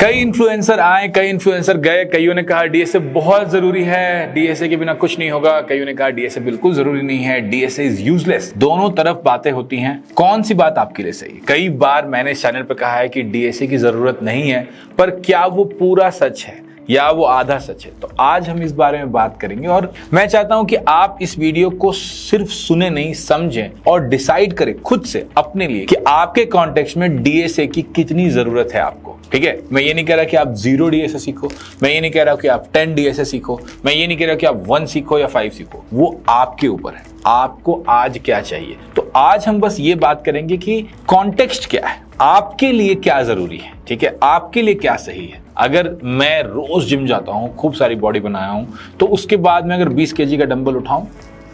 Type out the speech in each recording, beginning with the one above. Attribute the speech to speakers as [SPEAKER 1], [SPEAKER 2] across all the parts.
[SPEAKER 1] कई इन्फ्लुएंसर आए, कई इन्फ्लुएंसर गए। कईयों ने कहा डीएसए बहुत जरूरी है, डीएसए के बिना कुछ नहीं होगा। कईयों ने कहा डीएसए बिल्कुल जरूरी नहीं है, डीएसए इज यूजलेस। दोनों तरफ बातें होती हैं, कौन सी बात आपके लिए सही? कई बार मैंने इस चैनल पर कहा है कि डीएसए की जरूरत नहीं है, पर क्या वो पूरा सच है या वो आधा सच है? तो आज हम इस बारे में बात करेंगे और मैं चाहता हूं कि आप इस वीडियो को सिर्फ सुने नहीं, समझें और डिसाइड करें खुद से अपने लिए कि आपके कॉन्टेक्स्ट में डीएसए की कितनी जरूरत है आपको। ठीक है, मैं ये नहीं कह रहा कि आप 0 डीएसए सीखो, मैं ये नहीं कह रहा कि आप 10 डीएसए सीखो, मैं ये नहीं कह रहा कि आप 1 सीखो या 5 सीखो। वो आपके ऊपर है, आपको आज क्या चाहिए। तो आज हम बस ये बात करेंगे कि कॉन्टेक्स्ट क्या है, आपके लिए क्या जरूरी है। ठीक है, आपके लिए क्या सही है। अगर मैं रोज जिम जाता हूं, खूब सारी बॉडी बनाया हूं, तो उसके बाद में अगर 20 केजी का डंबल उठाऊं,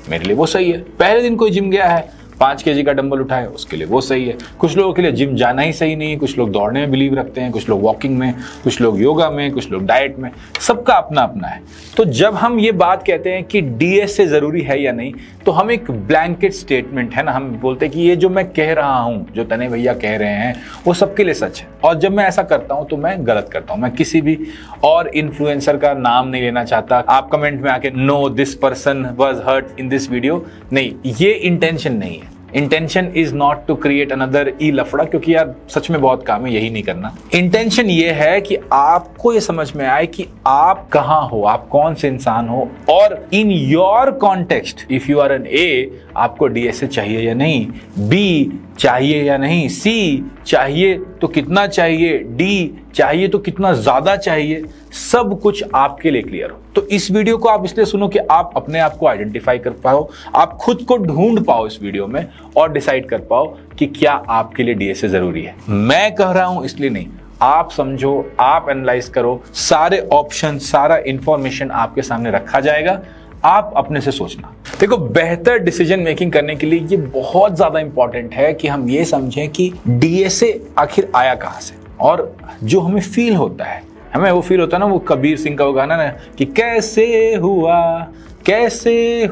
[SPEAKER 1] मेरे लिए वो सही है। पहले दिन कोई जिम गया है, 5 केजी का डंबल उठाए, उसके लिए वो सही है। कुछ लोगों के लिए जिम जाना ही सही नहीं है, कुछ लोग दौड़ने में बिलीव रखते हैं, कुछ लोग वॉकिंग में, कुछ लोग योगा में, कुछ लोग डाइट में, सबका अपना अपना है। तो जब हम ये बात कहते हैं कि डीएसए जरूरी है या नहीं, तो हम एक ब्लैंकेट स्टेटमेंट है ना, हम बोलते हैं कि ये जो मैं कह रहा हूं, जो तने भैया कह रहे हैं, वो सबके लिए सच है। और जब मैं ऐसा करता हूं तो मैं गलत करता हूं। मैं किसी भी और इन्फ्लुएंसर का नाम नहीं लेना चाहता। आप कमेंट में आके know this person was hurt in this video, नहीं, ये इंटेंशन नहीं है। Intention is not to create another ई लफड़ा, क्योंकि यार सच में बहुत काम है, यही नहीं करना। इंटेंशन ये है कि आपको ये समझ में आए कि आप कहां हो, आप कौन से इंसान हो, और in your context if you are an a, आपको डीएसए चाहिए या नहीं, बी चाहिए या नहीं, सी चाहिए तो कितना चाहिए, डी चाहिए तो कितना ज्यादा चाहिए, सब कुछ आपके लिए क्लियर हो। तो इस वीडियो को आप इसलिए सुनो कि आप अपने आप को आइडेंटिफाई कर पाओ, आप खुद को ढूंढ पाओ इस वीडियो में और डिसाइड कर पाओ कि क्या आपके लिए डीएसए जरूरी है। मैं कह रहा हूं इसलिए नहीं, आप समझो, आप एनालाइज करो, सारे ऑप्शन, सारा इंफॉर्मेशन आपके सामने रखा जाएगा, आप अपने से सोचना। देखो, बेहतर डिसीजन मेकिंग करने के लिए ये बहुत ज्यादा इंपॉर्टेंट है कि हम ये समझें कि डीएसए आखिर आया कहां से, और जो हमें फील होता है, हमें वो फील होता है ना, वो कबीर सिंह का वो गाना ना कि कैसे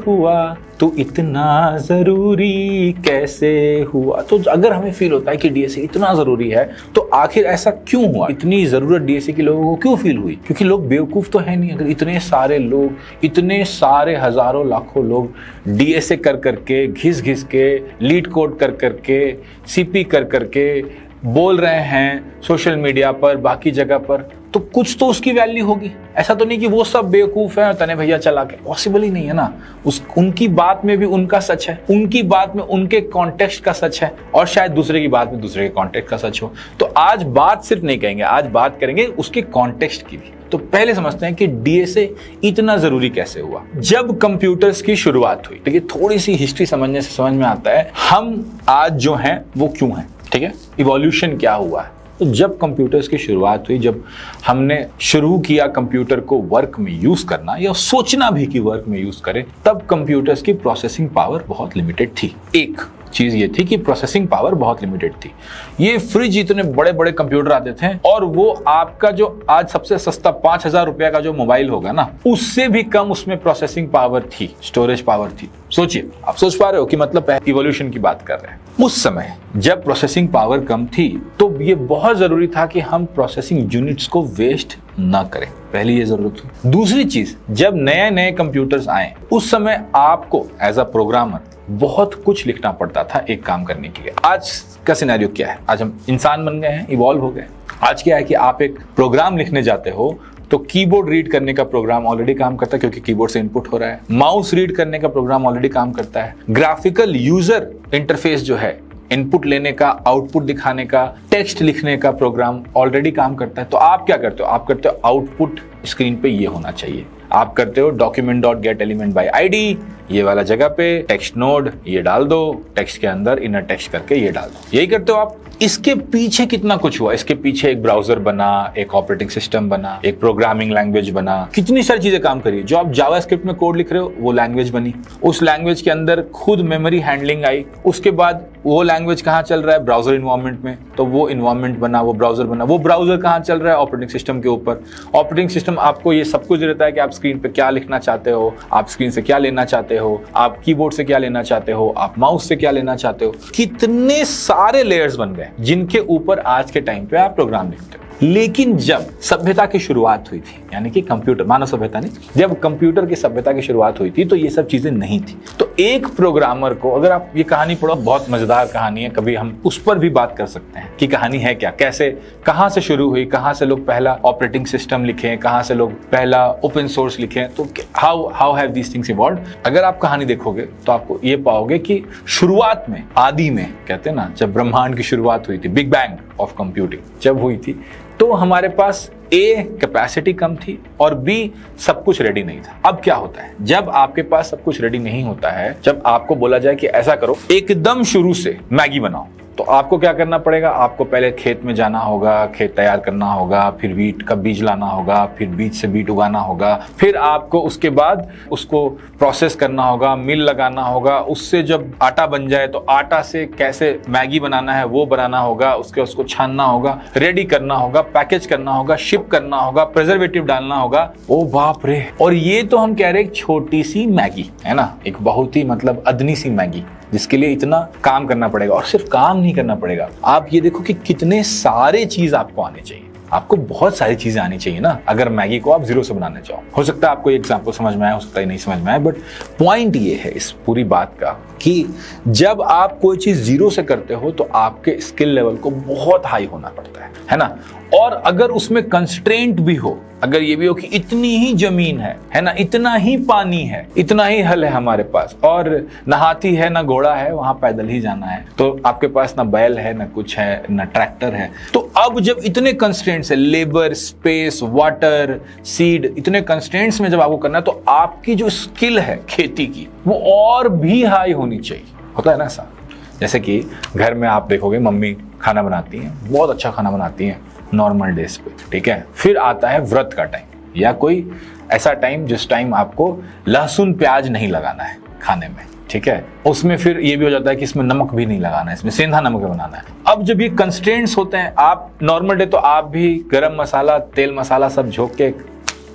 [SPEAKER 1] हुआ तो इतना जरूरी कैसे हुआ। तो अगर हमें फील होता है कि डीएसए इतना जरूरी है, तो आखिर ऐसा क्यों हुआ, इतनी जरूरत डीएसए की लोगों को क्यों फील हुई? क्योंकि लोग बेवकूफ तो है नहीं। अगर इतने सारे लोग, इतने सारे हजारों लाखों लोग डीएसए कर करके, घिस घिस के, लीड कोड कर करके, सीपी कर करके बोल रहे हैं सोशल मीडिया पर, बाकी जगह पर, तो कुछ तो उसकी वैल्यू होगी। ऐसा तो नहीं कि वो सब बेवकूफ है और तने भैया चला के, पॉसिबल ही नहीं है ना। उनकी बात में भी उनका सच है, उनकी बात में उनके कॉन्टेक्स्ट का सच है, और शायद दूसरे की बात में दूसरे के कॉन्टेक्स्ट का सच हो। तो आज बात सिर्फ नहीं कहेंगे, आज बात करेंगे उसके कॉन्टेक्स्ट की भी। तो पहले समझते हैं कि डीएसए इतना जरूरी कैसे हुआ। जब कंप्यूटर्स की शुरुआत हुई, देखिए थोड़ी सी हिस्ट्री समझने से समझ में आता है हम आज जो हैं वो क्यों हैं। ठीक है, इवोल्यूशन क्या हुआ है। तो जब कंप्यूटर्स की शुरुआत हुई, जब हमने शुरू किया कंप्यूटर को वर्क में यूज करना, या सोचना भी कि वर्क में यूज करें, तब कंप्यूटर्स की प्रोसेसिंग पावर बहुत लिमिटेड थी। एक चीज ये थी कि प्रोसेसिंग पावर बहुत लिमिटेड थी। ये फ्रिज, इतने बड़े बड़े कंप्यूटर आते थे, और वो आपका जो आज सबसे सस्ता 5000 रुपया का जो मोबाइल होगा ना, उससे भी कम उसमें प्रोसेसिंग पावर थी, स्टोरेज पावर थी। सोचिए, आप सोच पा रहे हो कि मतलब इवोल्यूशन की बात कर रहे हैं। उस समय जब प्रोसेसिंग पावर कम थी, तो ये बहुत जरूरी था कि हम प्रोसेसिंग यूनिट्स को वेस्ट ना करें। पहली ये जरूरत थी। दूसरी चीज, जब नए नए कंप्यूटर्स आए, उस समय आपको एज अ प्रोग्रामर बहुत कुछ लिखना पड़ता था एक काम करने के लिए। आज का सिनेरियो क्या है? आज हम इंसान बन गए हैं, इवॉल्व हो गए। आज क्या है कि आप एक प्रोग्राम लिखने जाते हो तो कीबोर्ड रीड करने का प्रोग्राम ऑलरेडी काम करता है, क्योंकि कीबोर्ड से इनपुट हो रहा है। माउस रीड करने का प्रोग्राम ऑलरेडी काम करता है। ग्राफिकल यूजर इंटरफेस जो है, इनपुट लेने का, आउटपुट दिखाने का, टेक्स्ट लिखने का प्रोग्राम ऑलरेडी काम करता है। तो आप क्या करते हो? आप करते हो आउटपुट स्क्रीन पे ये होना चाहिए। आप करते हो document dot gate element by ID, ये वाला जगह पे टेक्स्ट नोड ये डाल दो, टेक्स्ट के अंदर इनर टेक्स्ट करके ये डाल दो, यही करते हो आप। इसके पीछे कितना कुछ हुआ, इसके पीछे एक ब्राउजर बना, एक ऑपरेटिंग सिस्टम बना, एक प्रोग्रामिंग लैंग्वेज बना, कितनी सारी चीजें काम करी। जो आप जावास्क्रिप्ट में कोड लिख रहे हो, वो लैंग्वेज बनी, उस लैंग्वेज के अंदर खुद मेमोरी हैंडलिंग आई। उसके बाद वो लैंग्वेज कहाँ चल रहा है? ब्राउजर इन्वायरमेंट में, तो वो इन्वायरमेंट बना, वो ब्राउजर बना। वो ब्राउजर कहाँ चल रहा है? ऑपरेटिंग सिस्टम के ऊपर। ऑपरेटिंग सिस्टम आपको ये सब कुछ देता है कि आप स्क्रीन पे क्या लिखना चाहते हो, आप स्क्रीन से क्या लेना चाहते हो, आप कीबोर्ड से क्या लेना चाहते हो, आप माउस से क्या लेना चाहते हो। कितने सारे लेयर्स बन गए जिनके ऊपर आज के टाइम पे आप प्रोग्राम लिखते हो। लेकिन जब सभ्यता की शुरुआत हुई थी, यानी कि कंप्यूटर, मानव सभ्यता नहीं, जब कंप्यूटर की सभ्यता की शुरुआत हुई थी तो ये सब चीजें नहीं थी। तो एक प्रोग्रामर को, अगर आप ये कहानी पढ़ो, बहुत मजेदार कहानी है, कभी हम उस पर भी बात कर सकते हैं कि कहानी है क्या, कैसे, कहां से शुरू हुई, कहां से लोग पहला ऑपरेटिंग सिस्टम लिखे, कहां से लोग पहला ओपन सोर्स लिखे, तो how have these things evolved. अगर आप कहानी देखोगे तो आपको ये पाओगे कि शुरुआत में, आदि में, कहते हैं ना, जब ब्रह्मांड की शुरुआत हुई थी, बिग बैंग ऑफ कंप्यूटिंग जब हुई थी, तो हमारे पास ए कैपेसिटी कम थी और बी सब कुछ रेडी नहीं था। अब क्या होता है, जब आपके पास सब कुछ रेडी नहीं होता है, जब आपको बोला जाए कि ऐसा करो, एकदम शुरू से मैगी बनाओ, तो आपको क्या करना पड़ेगा, आपको पहले खेत में जाना होगा, खेत तैयार करना होगा, फिर वीट का बीज लाना होगा, फिर बीज से बीट उगाना होगा, फिर आपको उसके बाद उसको प्रोसेस करना होगा, मिल लगाना होगा, उससे जब आटा बन जाए तो आटा से कैसे मैगी बनाना है वो बनाना होगा, उसको छानना होगा, रेडी करना होगा, पैकेज करना होगा, शिप करना होगा, प्रिजर्वेटिव डालना होगा। ओ बाप रे। और ये तो हम कह रहे हैं छोटी सी मैगी है ना, एक बहुत ही मतलब अदनी सी मैगी, जिसके लिए इतना काम करना पड़ेगा। और सिर्फ काम नहीं करना पड़ेगा, आप ये देखो कि कितने सारे चीज आपको आने चाहिए, आपको बहुत सारी चीजें आनी चाहिए ना, अगर मैगी को आप जीरो से बनाने चाहो। हो सकता है आपको एग्जांपल समझ में आए, हो सकता है नहीं समझ में आए, बट पॉइंट ये है इस पूरी बात का कि जब आप कोई चीज जीरो से करते हो तो आपके स्किल लेवल को बहुत हाई होना पड़ता है ना। और अगर उसमें कंस्ट्रेंट भी हो, अगर ये भी हो कि इतनी ही जमीन है ना, इतना ही पानी है, इतना ही हल है हमारे पास, और ना हाथी है ना घोड़ा है, वहां पैदल ही जाना है, तो आपके पास ना बैल है ना कुछ है ना ट्रैक्टर है, तो अब जब इतने कंस्ट्रेंट्स है, लेबर, स्पेस, वाटर, सीड, इतने कंस्ट्रेंट्स में जब आपको करना है, तो आपकी जो स्किल है खेती की वो और भी हाई होनी चाहिए। होता है ना ऐसा, जैसे कि घर में आप देखोगे मम्मी खाना बनाती हैं, बहुत अच्छा खाना बनाती हैं नॉर्मल डेज पे, ठीक है, फिर आता है व्रत का टाइम या कोई ऐसा टाइम जिस टाइम आपको लहसुन प्याज नहीं लगाना है खाने में, ठीक है, उसमें फिर ये भी हो जाता है कि इसमें नमक भी नहीं लगाना है, इसमें सेंधा नमक बनाना है। अब जब ये कंस्ट्रेंट्स होते हैं, आप नॉर्मल डे तो आप भी गरम मसाला, तेल मसाला सब झोंक के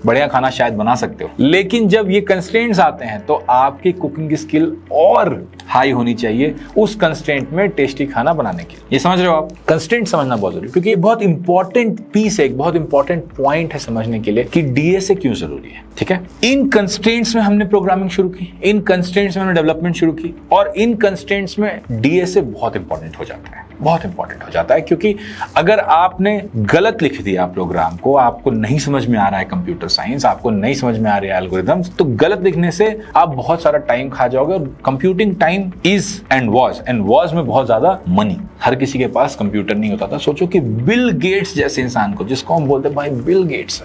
[SPEAKER 1] बढ़िया खाना शायद बना सकते हो, लेकिन जब ये कंस्ट्रेंट्स आते हैं तो आपकी कुकिंग की स्किल और हाई होनी चाहिए उस कंस्ट्रेंट में टेस्टी खाना बनाने के लिए। ये समझ रहे हो आप, कंस्ट्रेंट समझना बहुत जरूरी है, क्योंकि ये बहुत इंपॉर्टेंट पीस है, एक बहुत इंपॉर्टेंट पॉइंट है समझने के लिए कि डीएसए क्यों जरूरी है। ठीक है, इन कंस्ट्रेंट्स में हमने प्रोग्रामिंग शुरू की, इन कंस्ट्रेंट्स में हमने डेवलपमेंट शुरू की, और इन कंस्ट्रेंट्स में डीएसए बहुत इंपॉर्टेंट हो जाता है, बहुत इंपॉर्टेंट हो जाता है, क्योंकि अगर आपने गलत लिख दिया प्रोग्राम को, आपको नहीं समझ में आ रहा है कंप्यूटर साइंस, आपको नहीं समझ में आ रहे हैं एल्गोरिथम्स, तो गलत लिखने से आप बहुत सारा टाइम खा जाओगे। और computing time is and was में बहुत ज्यादा मनी, हर किसी के पास कंप्यूटर नहीं होता था। सोचो कि बिल गेट्स जैसे इंसान को, जिसको हम बोलते हैं भाई बिल गेट्स,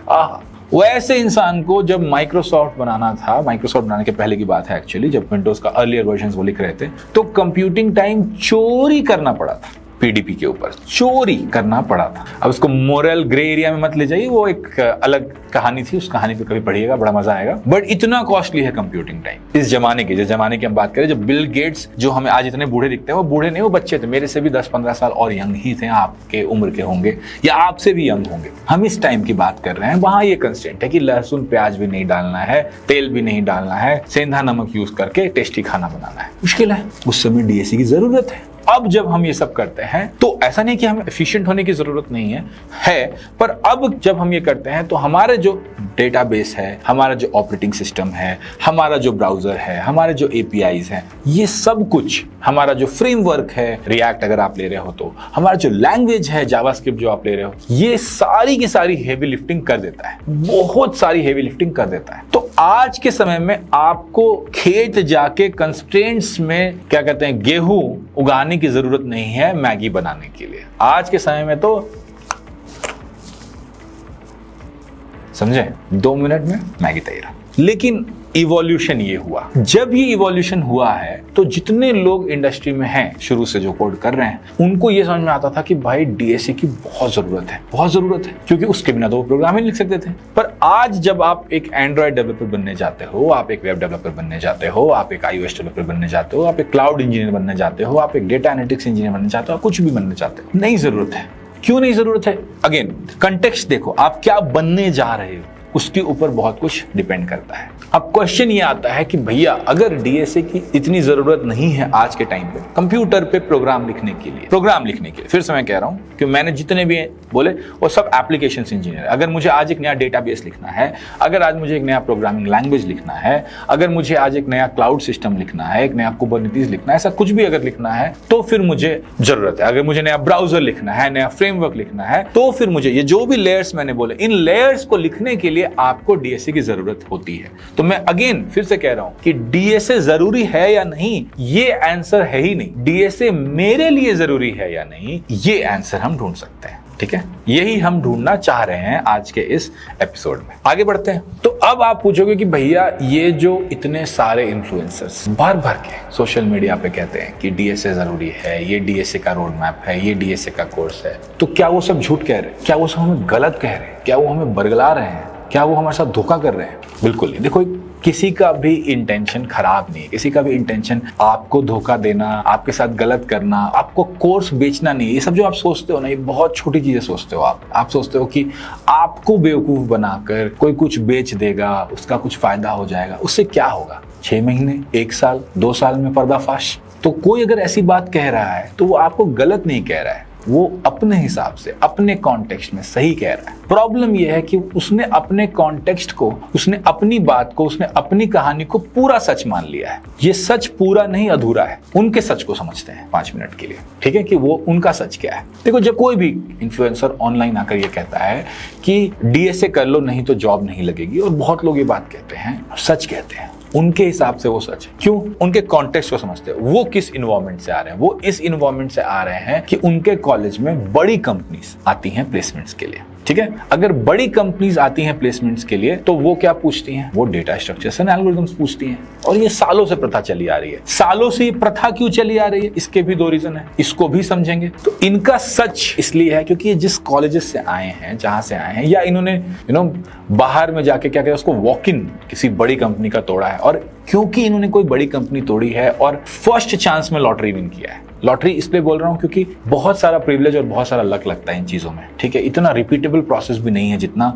[SPEAKER 1] वैसे इंसान को जब माइक्रोसॉफ्ट बनाना था, माइक्रोसॉफ्ट बनाने के पहले की बात है एक्चुअली, जब विंडोज का अर्लियर वर्जन वो लिख रहे थे, तो कंप्यूटिंग टाइम चोरी करना पड़ा था, पीडीपी के ऊपर चोरी करना पड़ा था। अब उसको मोरल ग्रे एरिया में मत ले जाइए, वो एक अलग कहानी थी, उस कहानी पे कभी पढ़िएगा, बड़ा मजा आएगा। बट इतना कॉस्टली है कंप्यूटिंग टाइम इस जमाने की, जिस जमाने की हम बात करें, जब बिल गेट्स जो हमें आज इतने बूढ़े दिखते हैं, वो बूढ़े नहीं, वो बच्चे थे, मेरे से भी 10-15 साल और यंग ही थे, आपके उम्र के होंगे या आपसे भी यंग होंगे। हम इस टाइम की बात कर रहे हैं, वहां ये कंस्टेंट है कि लहसुन प्याज भी नहीं डालना है, तेल भी नहीं डालना है, सेंधा नमक यूज करके टेस्टी खाना बनाना है। मुश्किल है, उस समय डीएसई की जरूरत है। अब जब हम ये सब करते हैं तो ऐसा नहीं कि हमें एफिशिएंट होने की जरूरत नहीं है, पर अब जब हम ये करते हैं तो हमारे जो डेटाबेस है, हमारा जो ऑपरेटिंग सिस्टम है, हमारा जो ब्राउजर है, हमारे जो एपीआईज हैं, ये सब कुछ, हमारा जो फ्रेमवर्क है, रिएक्ट अगर आप ले रहे हो तो, हमारा जो लैंग्वेज है जावास्क्रिप्ट जो आप ले रहे हो, ये सारी की सारी हेवी लिफ्टिंग कर देता है, बहुत सारी हेवी लिफ्टिंग कर देता है। तो आज के समय में आपको खेत जाके कंस्ट्रेंट्स में क्या कहते हैं गेहूं उगाने की जरूरत नहीं है मैगी बनाने के लिए। आज के समय में तो समझे 2 मिनट में मैगी तैयार। लेकिन इवोल्यूशन ये हुआ, जब ये इवोल्यूशन हुआ है तो जितने लोग इंडस्ट्री में हैं शुरू से जो कोड कर रहे हैं, उनको ये समझ में आता था कि भाई डीएसए की बहुत जरूरत है, बहुत जरूरत है, क्योंकि उसके बिना तो वो प्रोग्राम ही लिख सकते थे। पर आज जब आप एक एंड्रॉइड डेवलपर बनने जाते हो, आप एक वेब डेवलपर बनने जाते हो, आप एक iOS डेवलपर बनने जाते हो, आप एक क्लाउड इंजीनियर बनने जाते हो, आप एक डेटा एनालिटिक्स इंजीनियर बनने चाहते हो, कुछ भी बनने चाहते हो, नहीं जरूरत है। क्यों नहीं जरूरत है? अगेन कंटेक्स्ट देखो, आप क्या बनने जा रहे हो, उसके ऊपर बहुत कुछ डिपेंड करता है। अब क्वेश्चन ये आता है कि भैया अगर डीएसए की इतनी जरूरत नहीं है आज के टाइम पे कंप्यूटर पे प्रोग्राम लिखने के लिए, फिर से मैं कह रहा हूं कि मैंने जितने भी बोले वो सब एप्लीकेशन इंजीनियर। अगर मुझे आज एक नया डेटाबेस लिखना है, अगर आज मुझे एक नया प्रोग्रामिंग लैंग्वेज लिखना है, अगर मुझे आज एक नया क्लाउड सिस्टम लिखना है, एक नया कुबरनेटिस लिखना है, ऐसा कुछ भी अगर लिखना है तो फिर मुझे जरूरत है। अगर मुझे नया ब्राउजर लिखना है, नया फ्रेमवर्क लिखना है, तो फिर मुझे ये जो भी लेयर्स मैंने बोले, इन लेयर्स को लिखने के लिए आपको डीएसए की जरूरत होती है। तो मैं अगेन फिर से कह रहा हूं कि डीएसए जरूरी है या नहीं, ये आंसर है ही नहीं। डीएसए मेरे लिए जरूरी है या नहीं, ये आंसर हम ढूंढ सकते हैं। ठीक है, यही हम ढूंढना चाह रहे हैं आज के इस एपिसोड में। आगे बढ़ते हैं। तो अब आप पूछोगे कि भैया ये जो इतने सारे इन्फ्लुएंसर्स भर भर के सोशल मीडिया पे कहते हैं कि डीएसए जरूरी है, ये डीएसए का रोड मैप है, ये डीएसए का कोर्स है, तो क्या वो सब झूठ कह रहे हैं? क्या वो सब हमें गलत कह रहे हैं? क्या वो हमें बरगला रहे हैं? क्या वो हमारे साथ धोखा कर रहे हैं? बिल्कुल नहीं। देखो, किसी का भी इंटेंशन खराब नहीं है, किसी का भी इंटेंशन आपको धोखा देना, आपके साथ गलत करना, आपको कोर्स बेचना नहीं। ये सब जो आप सोचते हो ना, ये बहुत छोटी चीजें सोचते हो आप सोचते हो कि आपको बेवकूफ बनाकर कोई कुछ बेच देगा, उसका कुछ फायदा हो जाएगा। उससे क्या होगा? 6 महीने, 1 साल, 2 साल में पर्दाफाश। तो कोई अगर ऐसी बात कह रहा है तो वो आपको गलत नहीं कह रहा है, वो अपने हिसाब से अपने कॉन्टेक्स्ट में सही कह रहा है। प्रॉब्लम यह है कि उसने अपने कॉन्टेक्स्ट को, उसने अपनी बात को, उसने अपनी कहानी को पूरा सच मान लिया है। ये सच पूरा नहीं, अधूरा है। उनके सच को समझते हैं 5 मिनट के लिए, ठीक है, कि वो उनका सच क्या है। देखो, जब कोई भी इन्फ्लुएंसर ऑनलाइन आकर ये कहता है कि डीएसए कर लो नहीं तो जॉब नहीं लगेगी, और बहुत लोग ये बात कहते हैं, सच कहते हैं, उनके हिसाब से वो सच है। क्यों? उनके कॉन्टेक्स्ट को समझते हैं। वो किस इन्वायरमेंट से आ रहे हैं? वो इस इन्वायरमेंट से आ रहे हैं कि उनके कॉलेज में बड़ी कंपनीज आती हैं प्लेसमेंट्स के लिए। ठीक है, अगर बड़ी कंपनीज आती हैं प्लेसमेंट्स के लिए तो वो क्या पूछती हैं? वो डेटा स्ट्रक्चर्स एंड एल्गोरिथम्स पूछती हैं। और ये सालों से प्रथा चली आ रही है। सालों से ये प्रथा क्यों चली आ रही है? इसके भी 2 रीजन है, इसको भी समझेंगे। तो इनका सच इसलिए है क्योंकि ये जिस कॉलेजेस से आए हैं, जहां से आए हैं, या इन्होंने बाहर में जाके क्या कहते हैं उसको, वॉक इन किसी बड़ी कंपनी का तोड़ा है। और क्योंकि इन्होंने कोई बड़ी कंपनी तोड़ी है और फर्स्ट चांस में लॉटरी विन किया है। लॉटरी इसलिए बोल रहा हूं क्योंकि बहुत सारा प्रिविलेज और बहुत सारा लक लगता है इन चीजों में। ठीक है, इतना रिपीटेबल प्रोसेस भी नहीं है जितना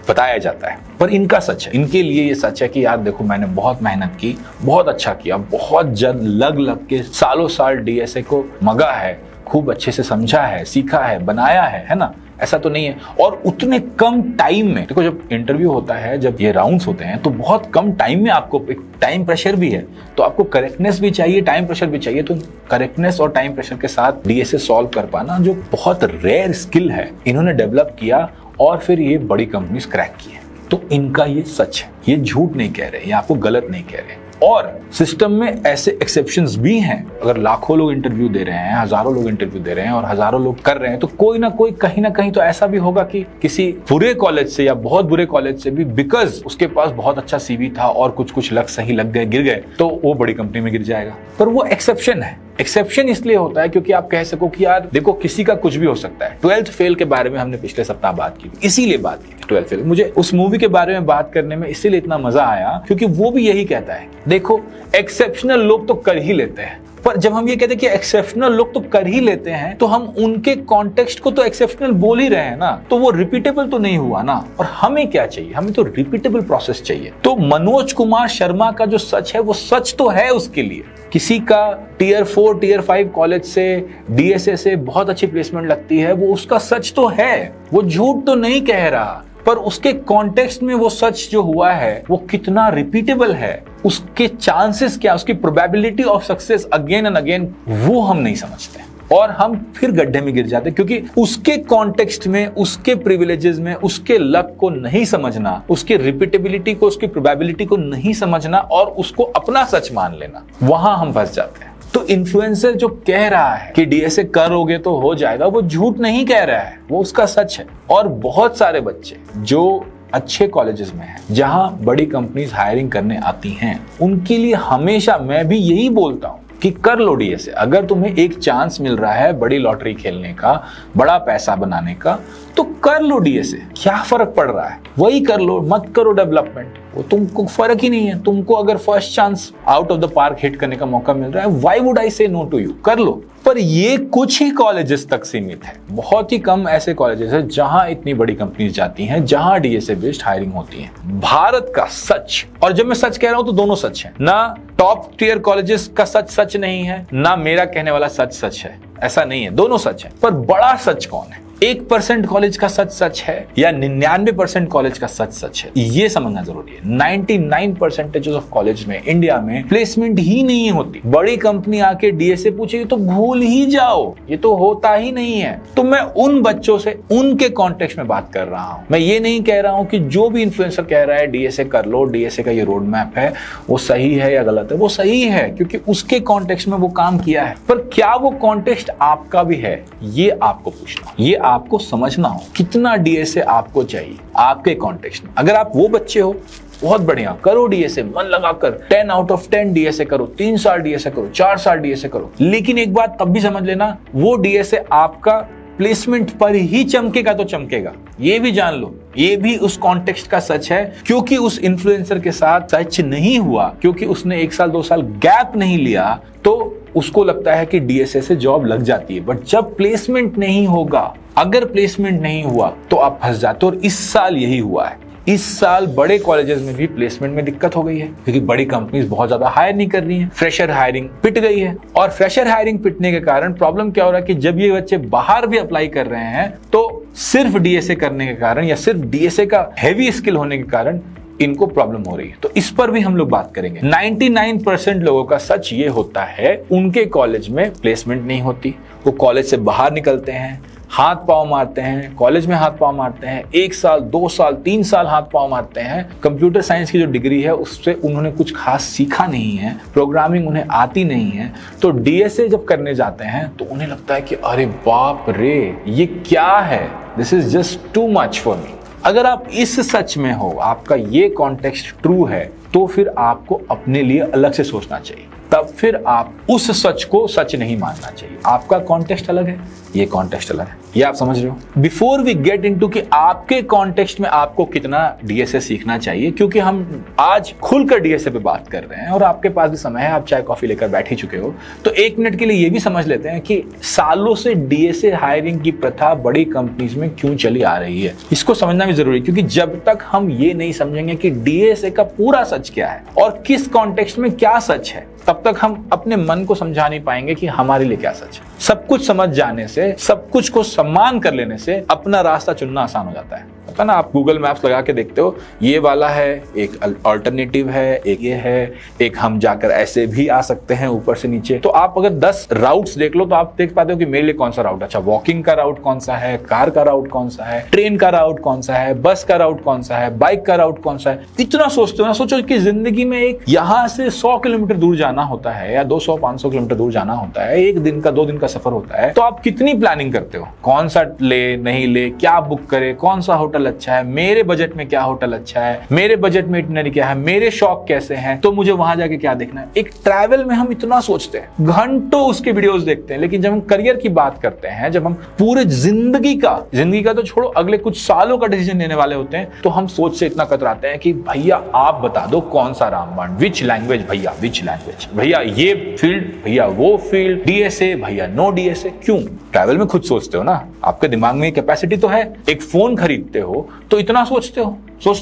[SPEAKER 1] बताया जाता है, पर इनका सच है। इनके लिए ये सच है कि यार देखो, मैंने बहुत मेहनत की, बहुत अच्छा किया, बहुत जल्द लग के सालों साल डीएसए को मगा है, खूब अच्छे से समझा है, सीखा है, बनाया है ना? ऐसा तो नहीं है। और उतने कम टाइम में, देखो जब इंटरव्यू होता है, जब ये राउंड्स होते हैं, तो बहुत कम टाइम में आपको, एक टाइम प्रेशर भी है, तो आपको करेक्टनेस भी चाहिए, टाइम प्रेशर भी चाहिए। तो करेक्टनेस और टाइम प्रेशर के साथ डीएसए सॉल्व कर पाना जो बहुत रेयर स्किल है, इन्होंने डेवलप किया और फिर ये बड़ी कंपनीज क्रैक की है। तो इनका ये सच है, ये झूठ नहीं कह रहे, ये आपको गलत नहीं कह रहे। और सिस्टम में ऐसे एक्सेप्शंस भी हैं। अगर लाखों लोग इंटरव्यू दे रहे हैं, हजारों लोग इंटरव्यू दे रहे हैं और हजारों लोग कर रहे हैं, तो कोई ना कोई कहीं ना कहीं तो ऐसा भी होगा कि किसी बुरे कॉलेज से या बहुत बुरे कॉलेज से भी, बिकॉज उसके पास बहुत अच्छा सीवी था और कुछ लक सही लग गए, गिर गए, तो वो बड़ी कंपनी में गिर जाएगा। पर वो एक्सेप्शन है। एक्सेप्शन इसलिए होता है क्योंकि आप कह सको कि यार देखो, किसी का कुछ भी हो सकता है। 12th फेल के बारे में हमने पिछले सप्ताह बात की, इसीलिए बात की 12th फेल। मुझे उस मूवी के बारे में बात करने में इसीलिए इतना मजा आया क्योंकि वो भी यही कहता है, देखो एक्सेप्शनल लोग तो कर ही लेते हैं। पर जब हम ये कहते हैं कि एक्सेप्शनल लोग तो कर ही लेते हैं, तो हम उनके कॉन्टेक्स्ट को तो एक्सेप्शनल बोल ही रहे हैं ना, तो वो रिपीटेबल तो नहीं हुआ ना। और हमें क्या चाहिए? हमें तो रिपीटेबल प्रोसेस चाहिए। तो मनोज कुमार शर्मा का जो सच है, वो सच तो है उसके लिए। किसी का टियर 4 टियर 5 कॉलेज से, डीएसए से बहुत अच्छी प्लेसमेंट लगती है, वो उसका सच तो है, वो झूठ तो नहीं कह रहा। पर उसके कॉन्टेक्स्ट में वो सच जो हुआ है वो कितना रिपीटेबल है, उसके चांसेस क्या, उसकी probability of success again and again, वो हम नहीं समझते और हम फिर गड्ढे में गिर जाते क्योंकि उसके कॉन्टेक्स्ट में, उसके प्रिविलेजेस में, उसके लक को नहीं समझना, उसकी रिपीटेबिलिटी को, उसकी प्रोबेबिलिटी को नहीं समझना और उसको अपना सच मान लेना, वहां हम फंस जाते हैं। तो इन्फ्लुएंसर जो कह रहा है कि डीएसए करोगे तो हो जाएगा, वो झूठ नहीं कह रहा है, वो उसका सच है। और बहुत सारे बच्चे जो अच्छे कॉलेजेस में हैं, जहां बड़ी कंपनीज हायरिंग करने आती हैं, उनके लिए हमेशा मैं भी यही बोलता हूं कि कर लो डीएसए। अगर तुम्हें एक चांस मिल रहा है बड़ी लॉटरी खेलने का, बड़ा पैसा बनाने का, तो कर लो डीएसए। क्या फर्क पड़ रहा है? वही कर लो, मत करो डेवलपमेंट। वो तुमको फर्क ही नहीं है। तुमको अगर first chance out of the park hit करने का मौका मिल रहा है, व्हाई वुड आई से नो टू यू, कर लो। पर ये कुछ ही कॉलेजेस तक सीमित है, बहुत ही कम ऐसे कॉलेजेस हैं जहां इतनी बड़ी कंपनीज जाती हैं, जहां डीएसए बेस्ड हायरिंग होती है। भारत का सच, और जब मैं सच कह रहा हूं तो दोनों सच है, ना टॉप टियर कॉलेजेस का सच सच नहीं है, ना मेरा कहने वाला सच सच है, ऐसा नहीं है, दोनों सच है। पर बड़ा सच कौन है? 1% कॉलेज का सच सच है या 99% कॉलेज का सच सच है, ये समझना जरूरी है। 99% ऑफ कॉलेज में इंडिया में प्लेसमेंट ही नहीं होती। बड़ी कंपनी आके डीएसए पूछेगी तो भूल ही जाओ, ये तो होता ही नहीं है। तो मैं उन बच्चों से उनके कॉन्टेक्स्ट में बात कर रहा हूं। मैं ये नहीं कह रहा हूं कि जो भी इन्फ्लुएंसर कह रहा है डीएसए कर लो, डीएसए का ये रोड मैप है, वो सही है या गलत है, वो सही है क्योंकि उसके कॉन्टेक्स्ट में वो काम किया है। पर क्या वो कॉन्टेक्स्ट आपका भी है, ये आपको पूछना, ये आपको समझना हो कितना डीएसए आपको चाहिए आपके कॉन्टेक्स्ट में। अगर आप वो बच्चे हो, बहुत बढ़िया, करो डीएसए, मन लगाकर 10 आउट ऑफ 10 डीएसए करो, 3 साल डीएसए करो, 4 साल डीएसए करो। लेकिन एक बात तब भी समझ लेना, वो डीएसए आपका प्लेसमेंट पर ही चमकेगा तो चमकेगा, ये भी जान लो। ये भी उस कॉन्टेक्स्ट का सच है क्योंकि उस इन्फ्लुएंसर के साथ सच नहीं हुआ, क्योंकि उसने 1 साल 2 साल गैप नहीं लिया, तो उसको लगता है कि डीएसए से जॉब लग जाती है। बट जब प्लेसमेंट नहीं होगा, अगर प्लेसमेंट नहीं हुआ तो आप फंस जाते हो। और इस साल यही हुआ है। इस साल बड़े कॉलेजेस में भी प्लेसमेंट में दिक्कत हो गई है क्योंकि बड़ी कंपनीज बहुत ज्यादा हायर नहीं कर रही हैं। फ्रेशर हायरिंग पिट गई है, और फ्रेशर हायरिंग पिटने के कारण प्रॉब्लम क्या हो रहा है कि जब ये बच्चे बाहर भी अप्लाई कर रहे हैं तो सिर्फ डीएसए करने के कारण या सिर्फ डीएसए का हैवी स्किल होने के कारण इनको प्रॉब्लम हो रही है। तो इस पर भी हम लोग बात करेंगे। 99% लोगों का सच ये होता है, उनके कॉलेज में प्लेसमेंट नहीं होती। वो कॉलेज से बाहर निकलते हैं, हाथ पांव मारते हैं, कॉलेज में हाथ पांव मारते हैं, 1 साल 2 साल 3 साल हाथ पांव मारते हैं। कंप्यूटर साइंस की जो डिग्री है उससे उन्होंने कुछ खास सीखा नहीं है, प्रोग्रामिंग उन्हें आती नहीं है। तो डीएसए जब करने जाते हैं तो उन्हें लगता है कि अरे बाप रे, ये क्या है, this is just too much for me. अगर आप इस सच में हो, आपका ये कॉन्टेक्स्ट ट्रू है, तो फिर आपको अपने लिए अलग से सोचना चाहिए। तब फिर आप उस सच को सच नहीं मानना चाहिए। आपका कॉन्टेक्स्ट अलग है, ये कॉन्टेक्स्ट अलग है, ये आप समझ रहे हो। बिफोर वी गेट इनटू कि आपके कॉन्टेक्स्ट में आपको कितना डीएसए सीखना चाहिए, क्योंकि हम आज खुलकर डीएसए पे बात कर रहे हैं और आपके पास भी समय है, आप चाय कॉफी लेकर बैठ ही चुके हो, तो 1 मिनट के लिए ये भी समझ लेते हैं कि सालों से डीएसए हायरिंग की प्रथा बड़ी कंपनीज में क्यों चली आ रही है। इसको समझना भी जरूरी है, क्योंकि जब तक हम ये नहीं समझेंगे कि डीएसए का पूरा सच क्या है और किस कॉन्टेक्स्ट में क्या सच है, तब तक हम अपने मन को समझा नहीं पाएंगे कि हमारे लिए क्या सच है। सब कुछ समझ जाने से, सब कुछ को सम्मान कर लेने से अपना रास्ता चुनना आसान हो जाता है। पता ना, आप गूगल मैप्स लगा के देखते हो, ये वाला है, एक अल्टरनेटिव है, एक ये है, एक हम जाकर ऐसे भी आ सकते हैं ऊपर से नीचे। तो आप अगर 10 राउट्स देख लो तो आप देख पाते हो कि मेरे लिए कौन सा राउट अच्छा, वॉकिंग का राउट कौन सा है, कार का राउट कौन सा है, ट्रेन का राउट कौन सा है, बस का राउट कौन सा है, बाइक का राउट कौन सा है। इतना सोचते हो ना। सोचो कि जिंदगी में एक यहाँ से 100 किलोमीटर दूर जाना होता है या 200-500 किलोमीटर दूर जाना होता है, 1 दिन का 2 दिन का सफर होता है, तो आप कितनी प्लानिंग करते हो, कौन सा ले नहीं ले, क्या बुक करे, कौन सा होटल अच्छा है, मेरे बजट में क्या होटल अच्छा है, मेरे बजट में इटनरी क्या है, मेरे शौक कैसे हैं, तो मुझे वहां जाके क्या देखना है। एक ट्रैवल में हम इतना सोचते हैं, घंटों उसके वीडियोस देखते हैं, लेकिन जब हम करियर की बात करते हैं, जब हम पूरे जिंदगी का तो छोड़ो, अगले कुछ सालों का डिसीजन लेने वाले होते हैं, तो हम सोच से इतना कतराते हैं कि भैया आप बता दो कौन सा रामबाण, विच लैंग्वेज भैया, विच लैंग्वेज भैया, ये फील्ड भैया, वो फील्ड, डीएसए भैया, नो डीएसए। क्यों? ट्रैवल में खुद सोचते हो ना, आपके दिमाग में कैपेसिटी तो है। एक फोन खरीदते हो तो इतना सोचते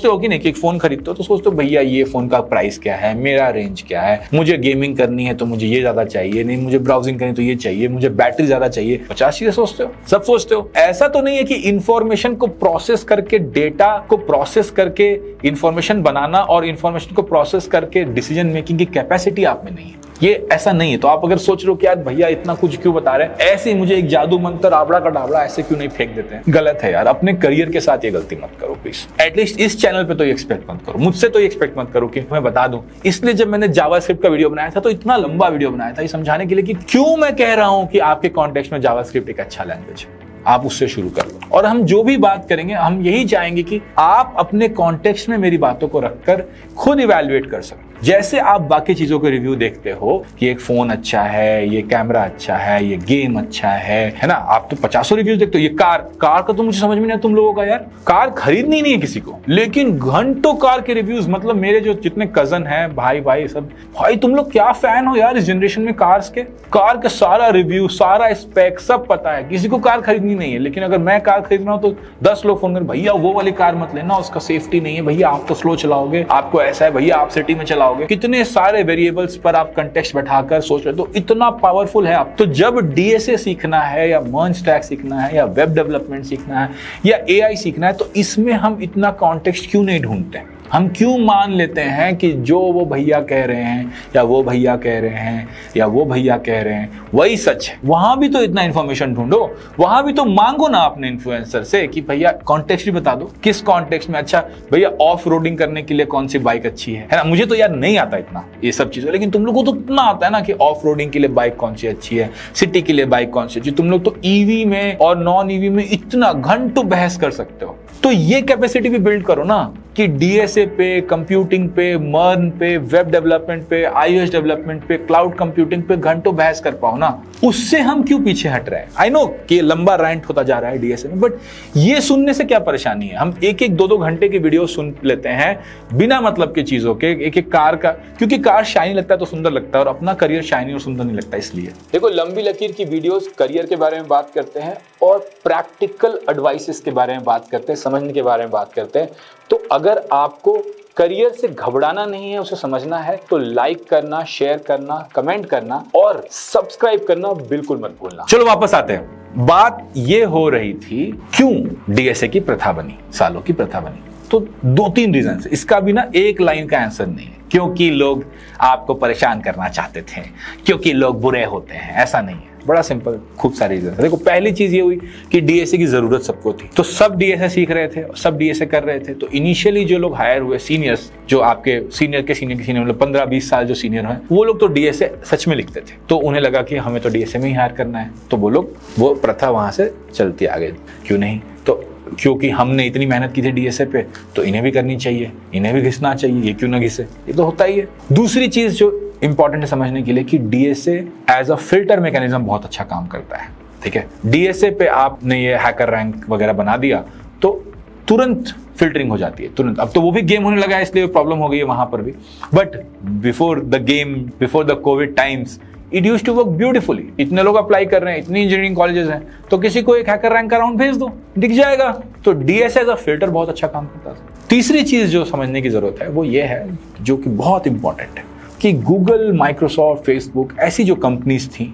[SPEAKER 1] हो कि नहीं, कि एक फोन खरीदते हो तो सोचते हो भैया ये फोन का प्राइस क्या है, मेरा रेंज क्या है, मुझे गेमिंग करनी है तो मुझे ये ज्यादा चाहिए, नहीं मुझे ब्राउजिंग करनी तो ये चाहिए, मुझे बैटरी ज्यादा चाहिए, 50 चीजें सोचते हो, सब सोचते हो। ऐसा तो नहीं है कि इंफॉर्मेशन को प्रोसेस करके, डेटा को प्रोसेस करके इंफॉर्मेशन बनाना और इंफॉर्मेशन को प्रोसेस करके डिसीजन मेकिंग की कैपेसिटी आप में नहीं है, ये ऐसा नहीं है। तो आप अगर सोच रहे हो कि यार भैया इतना कुछ क्यों बता रहे हैं, ऐसे ही मुझे एक जादू मंत्र आबड़ा का डाबड़ा ऐसे क्यों नहीं फेंक देते हैं, गलत है यार। अपने करियर के साथ ये गलती मत करो प्लीज। एटलीस्ट इस चैनल पे तो ये एक्सपेक्ट मत करो, मुझसे तो ये एक्सपेक्ट मत करो कि मैं बता दूं। इसलिए जब मैंने जावास्क्रिप्ट का वीडियो बनाया था तो इतना लंबा वीडियो बनाया था ये समझाने के लिए कि क्यों मैं कह रहा हूं कि आपके कॉन्टेक्स्ट में जावास्क्रिप्ट एक अच्छा लैंग्वेज है। आप उससे शुरू कर लो, और हम जो भी बात करेंगे हम यही चाहेंगे कि आप अपने कॉन्टेक्स्ट में मेरी बातों को रखकर खुद इवैल्यूएट कर सकें। जैसे आप बाकी चीजों के रिव्यू देखते हो कि एक फोन अच्छा है, ये कैमरा अच्छा है, ये गेम अच्छा है ना, आप तो 50 रिव्यूज देखते हो। ये कार का तो मुझे समझ में नहीं तुम लोगों का, यार कार खरीदनी नहीं है किसी को, लेकिन घंटों कार के रिव्यूज। मतलब मेरे जो जितने कजन हैं, भाई सब, भाई तुम लोग क्या फैन हो यार इस जनरेशन में कार्स के। कार का सारा रिव्यू, सारा स्पेक सब पता है। किसी को कार खरीदनी नहीं है, लेकिन अगर मैं कार खरीद रहा हूं तो 10 लोग फोन कर, भैया वो वाली कार मत लेना, उसका सेफ्टी नहीं है, भैया आप तो स्लो चलाओगे, आपको ऐसा है, भैया आप सिटी में चलाओगे। कितने सारे वेरिएबल्स पर आप कंटेक्स्ट बैठाकर सोच रहे हो, तो इतना पावरफुल है आप। तो जब डीएसए सीखना है या मर्ज स्टैक सीखना है या वेब डेवलपमेंट सीखना है या एआई सीखना है, तो इसमें हम इतना कॉन्टेक्स्ट क्यों नहीं ढूंढते हैं? हम क्यों मान लेते हैं कि जो वो भैया कह रहे हैं या वो भैया कह रहे हैं या वो भैया कह रहे हैं वही सच है? वहां भी तो इतना इंफॉर्मेशन ढूंढो, वहां भी तो मांगो ना अपने इन्फ्लुएंसर से कि भैया कॉन्टेक्स्ट भी बता दो, किस कॉन्टेक्स्ट में अच्छा, भैया ऑफ रोडिंग करने के लिए कौन सी बाइक अच्छी है ना। मुझे तो यार नहीं आता इतना ये सब चीजें, लेकिन तुम लोग को तो इतना आता है ना कि ऑफ रोडिंग के लिए बाइक कौन सी अच्छी है, सिटी के लिए बाइक कौन सी अच्छी। तुम लोग तो ईवी में और नॉन ईवी में इतना घंटों बहस कर सकते हो। तो ये कैपेसिटी भी बिल्ड करो ना कि डीएसए पे, कंप्यूटिंग पे, मर्न पे, वेब डेवलपमेंट पे, आईओएस डेवलपमेंट पे, क्लाउड कंप्यूटिंग पे घंटों बहस कर पाओ ना। उससे हम क्यों पीछे हट रहे हैं? आई नो कि ये लंबा रैंट होता जा रहा है डीएसए में, बट ये सुनने से क्या परेशानी है? हम एक 2 घंटे के वीडियो सुन लेते हैं बिना मतलब के चीजों के, एक कार का, क्योंकि कार शाइनी लगता है तो सुंदर लगता है, और अपना करियर शाइनी और सुंदर नहीं लगता। इसलिए देखो, लंबी लकीर की वीडियोस करियर के बारे में बात करते हैं और प्रैक्टिकल एडवाइसेस के बारे में बात करते हैं, समझने के बारे में बात करते हैं। तो अगर आपको करियर से घबराना नहीं है, उसे समझना है, तो लाइक करना, शेयर करना, कमेंट करना और सब्सक्राइब करना बिल्कुल मत भूलना। चलो वापस आते हैं। बात ये हो रही थी क्यों डीएसए की प्रथा बनी, सालों की प्रथा बनी। तो 2-3 रीजन है। इसका भी ना एक लाइन का आंसर नहीं है, क्योंकि लोग आपको परेशान करना चाहते थे, क्योंकि लोग बुरे होते हैं, ऐसा नहीं है। बड़ा सिंपल, खूब सारे रीजन है। देखो, पहली चीज ये हुई कि डीएसए की जरूरत सबको थी, तो सब डीएसए सीख रहे थे, सब डीएसए कर रहे थे। तो इनिशियली जो लोग हायर हुए, सीनियर्स, जो आपके सीनियर के सीनियर मतलब 15-20 साल जो सीनियर हैं, वो लोग तो डीएसए सच में लिखते थे। तो उन्हें लगा कि हमें तो डीएसए में ही हायर करना है, तो वो लोग, वो प्रथा वहां से चलती आगे। क्यों नहीं? तो क्योंकि हमने इतनी मेहनत की थी डीएसए पे, तो इन्हें भी करनी चाहिए, इन्हें भी घिसना चाहिए, ये क्यों ना घिसे? ये तो होता ही है। दूसरी चीज जो इंपॉर्टेंट है समझने के लिए कि DSA as a filter mechanism बहुत अच्छा काम करता है। ठीक है, डीएसए पे आपने ये हैकर रैंक वगैरह बना दिया तो तुरंत फिल्टरिंग हो जाती है, तुरंत। अब तो वो भी गेम होने लगा है, इसलिए प्रॉब्लम हो गई है वहां पर भी। But before the game, before the Covid times, it used to work beautifully. इतने लोग अप्लाई कर रहे हैं, इतनी इंजीनियरिंग कॉलेजेस हैं, तो किसी को एक हैकर रैंक का राउंड भेज दो, दिख जाएगा। तो डीएसए एज अ फिल्टर बहुत अच्छा काम करता था। तीसरी चीज जो समझने की जरूरत है वो ये है, जो कि बहुत इंपॉर्टेंट है, कि गूगल, माइक्रोसॉफ्ट, फेसबुक ऐसी जो कंपनीज थी,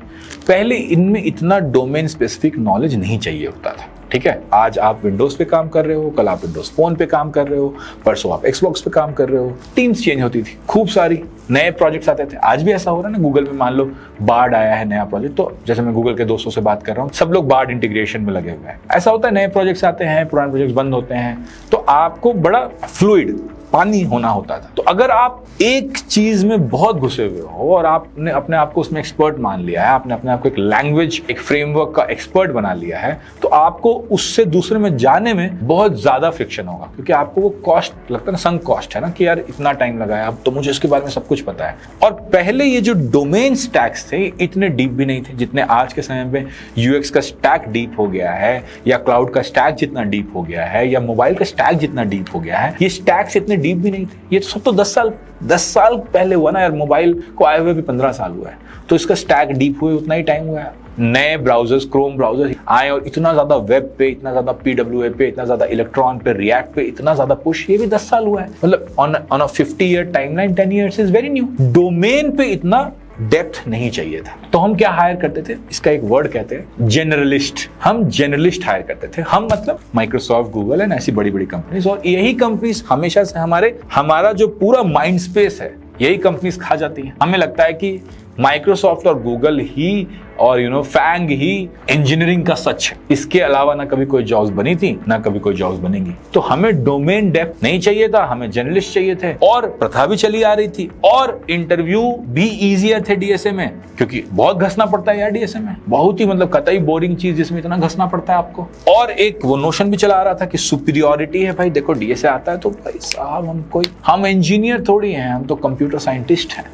[SPEAKER 1] पहले इनमें इतना डोमेन स्पेसिफिक नॉलेज नहीं चाहिए होता था। ठीक है, आज आप विंडोज पे काम कर रहे हो, कल आप विंडोज फोन पे काम कर रहे हो, परसों आप एक्सबॉक्स पे काम कर रहे हो। टीम्स चेंज होती थी, खूब सारी नए प्रोजेक्ट्स आते थे। आज भी ऐसा हो रहा है ना, गूगल में मान लो बार्ड आया है नया प्रोजेक्ट, तो जैसे मैं गूगल के दोस्तों से बात कर रहा हूँ, सब लोग बार्ड इंटीग्रेशन में लगे हुए हैं। ऐसा होता है, नए प्रोजेक्ट्स आते हैं, पुराने प्रोजेक्ट्स बंद होते हैं, तो आपको बड़ा फ्लूइड पानी होना होता था। तो अगर आप एक चीज में बहुत घुसे हुए हो और आपने अपने आप को उसमें एक्सपर्ट मान लिया है, आपने अपने आप को एक लैंग्वेज, एक फ्रेमवर्क का एक्सपर्ट बना लिया है, तो आपको उससे दूसरे में जाने में बहुत ज्यादा फ्रिक्शन होगा, क्योंकि आपको वो कॉस्ट लगता है ना, संक कॉस्ट है ना, कि यार इतना टाइम लगा है, अब तो मुझे इसके बारे में सब कुछ पता है। और पहले ये जो डोमेन स्टैक्स थे इतने डीप भी नहीं थे जितने आज के समय में यूएक्स का स्टैक डीप हो गया है, या क्लाउड का स्टैक जितना डीप हो गया है, या मोबाइल का स्टैक जितना डीप हो गया है। ये स्टैक्स इतने डीप भी नहीं थे। ये तो सब तो 10 साल पहले हुआ ना यार, मोबाइल को आए हुए भी 15 साल हुआ है, तो इसका स्टैक डीप हुए उतना ही टाइम हुआ है। नए ब्राउजर्स, क्रोम ब्राउजर आए और इतना ज्यादा वेब पे, इतना ज्यादा पीडब्ल्यूए पे, इतना ज्यादा इलेक्ट्रॉन पे, रिएक्ट पे इतना ज्यादा पुश, ये भी 10 साल हुआ है। मतलब on a 50 year timeline, 10 years is very new. Domain पे इतना डेप्थ नहीं चाहिए था, तो हम क्या हायर करते थे? इसका एक वर्ड कहते हैं जनरलिस्ट। हम जनरलिस्ट हायर करते थे। हम मतलब माइक्रोसॉफ्ट, गूगल एंड ऐसी बड़ी बड़ी कंपनीज, और यही कंपनीज हमेशा से हमारा जो पूरा माइंड स्पेस है, यही कंपनीज खा जाती है। हमें लगता है कि माइक्रोसॉफ्ट और गूगल ही और फैंग ही इंजीनियरिंग का सच है। इसके अलावा ना कभी कोई जॉब्स बनी थी, ना कभी कोई जॉब्स बनेंगी। तो हमें डोमेन डेप्थ नहीं चाहिए था, हमें जर्नलिस्ट चाहिए थे, और प्रथा भी चली आ रही थी, और इंटरव्यू भी इजियर थे डीएसए में, क्योंकि बहुत घसना पड़ता है यार डीएसए में, बहुत ही मतलब कतई बोरिंग चीज जिसमें इतना घसना पड़ता है आपको। और एक वो नोशन भी चला आ रहा था कि सुपीरियोरिटी है, भाई देखो डीएसए आता है तो भाई साहब हम इंजीनियर थोड़ी हैं, हम तो कंप्यूटर साइंटिस्ट हैं।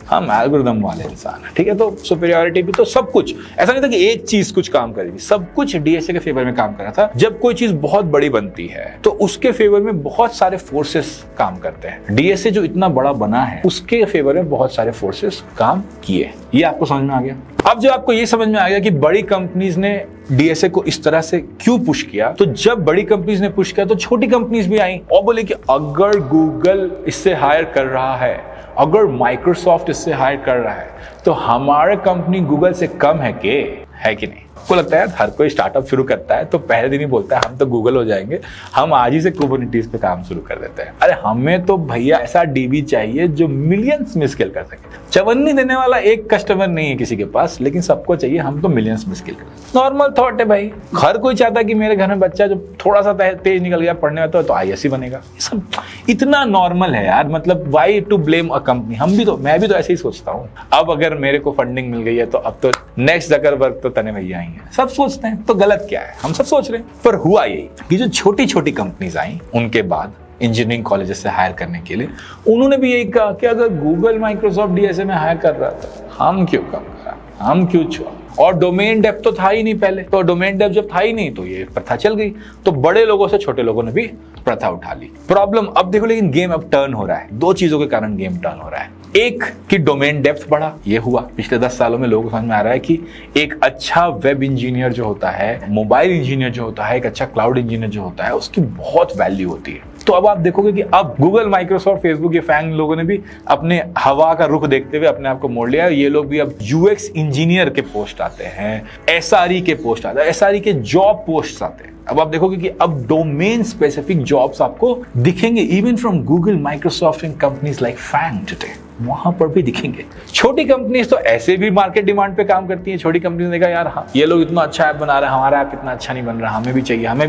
[SPEAKER 1] हम एल्गोरिथम वाले इंसान है, ठीक है। तो सुपीरियोरिटी भी, तो सब कुछ ऐसा नहीं था कि एक चीज कुछ काम करेगी, सब कुछ डीएसए के फेवर में काम कर रहा था। जब कोई चीज बहुत बड़ी बनती है तो उसके फेवर में बहुत सारे फोर्सेस काम करते हैं। डीएसए जो इतना बड़ा बना है उसके फेवर में बहुत सारे फोर्सेस काम किए। ये आपको समझ में आ गया। अब जब आपको ये समझ में आ गया कि बड़ी कंपनीज ने डीएसए को इस तरह से क्यों पुश किया, तो जब बड़ी कंपनीज ने पुश किया तो छोटी कंपनीज भी आई और बोले कि अगर गूगल इससे हायर कर रहा है, अगर माइक्रोसॉफ्ट इससे हायर कर रहा है, तो हमारे कंपनी गूगल से कम है कि नहीं। को लगता है हर कोई स्टार्टअप शुरू करता है तो पहले दिन ही बोलता है हम तो गूगल हो जाएंगे, हम आज ही से कुबरनेटिस पे काम शुरू कर देते हैं। अरे हमें तो भैया ऐसा डीबी चाहिए जो मिलियंस में स्केल कर सके। चवन्नी देने वाला एक कस्टमर नहीं है किसी के पास, लेकिन सबको चाहिए हम तो मिलियंस में स्केल कर। नॉर्मल थॉट है भाई, हर कोई चाहता है कि मेरे घर में बच्चा जो थोड़ा सा तेज निकल गया पढ़ने में तो आईएएस ही बनेगा। सब इतना नॉर्मल है यार, मतलब why to blame a company. मैं भी तो ऐसे ही सोचता हूँ। अब अगर मेरे को फंडिंग मिल गई है तो अब तो नेक्स्ट जकरबर्ग तो तने भैया आएंगे, सब सोचते हैं, तो गलत क्या है, हम सब सोच रहे हैं। पर हुआ यही कि जो छोटी छोटी कंपनीज आई उनके बाद इंजीनियरिंग कॉलेजेस से हायर करने के लिए उन्होंने भी यही कहा कि अगर गूगल माइक्रोसॉफ्ट डीएसए में हायर कर रहा था, हम क्यों कम करा, हम क्यों छुआ। और डोमेन डेप्थ तो था ही नहीं पहले, तो डोमेन डेप्थ जब था ही नहीं तो ये प्रथा चल गई। तो बड़े लोगों से छोटे लोगों ने भी प्रथा उठा ली। प्रॉब्लम अब देखो, लेकिन गेम अब टर्न हो रहा है। दो चीजों के कारण गेम टर्न हो रहा है। एक कि डोमेन डेप्थ बढ़ा, ये हुआ पिछले 10 सालों में लोगों को समझ में आ रहा है कि एक अच्छा वेब इंजीनियर जो होता है, मोबाइल इंजीनियर जो होता है, एक अच्छा क्लाउड इंजीनियर जो होता है, उसकी बहुत वैल्यू होती है। तो अब आप देखोगे कि अब गूगल, माइक्रोसॉफ्ट, फेसबुक, ये फैंग लोगों ने भी अपने हवा का रुख देखते हुए अपने आप को मोड़ लिया। ये लोग भी अब यूएक्स इंजीनियर के पोस्ट आते हैं, एसआरई के पोस्ट आते हैं, एसआरई के जॉब पोस्ट आते हैं। अब आप देखोगे कि अब डोमेन स्पेसिफिक जॉब्स आपको दिखेंगे even from Google, Microsoft and companies like FAANG today, वहां पर भी दिखेंगे। छोटी कंपनीज तो ऐसे भी मार्केट डिमांड पे काम करती हैं। छोटी कंपनीज ने कहा यार हाँ, ये लोग इतना अच्छा ऐप बना रहे हैं, हमारा ऐप इतना अच्छा नहीं बन रहा, हमें भी चाहिए, हमें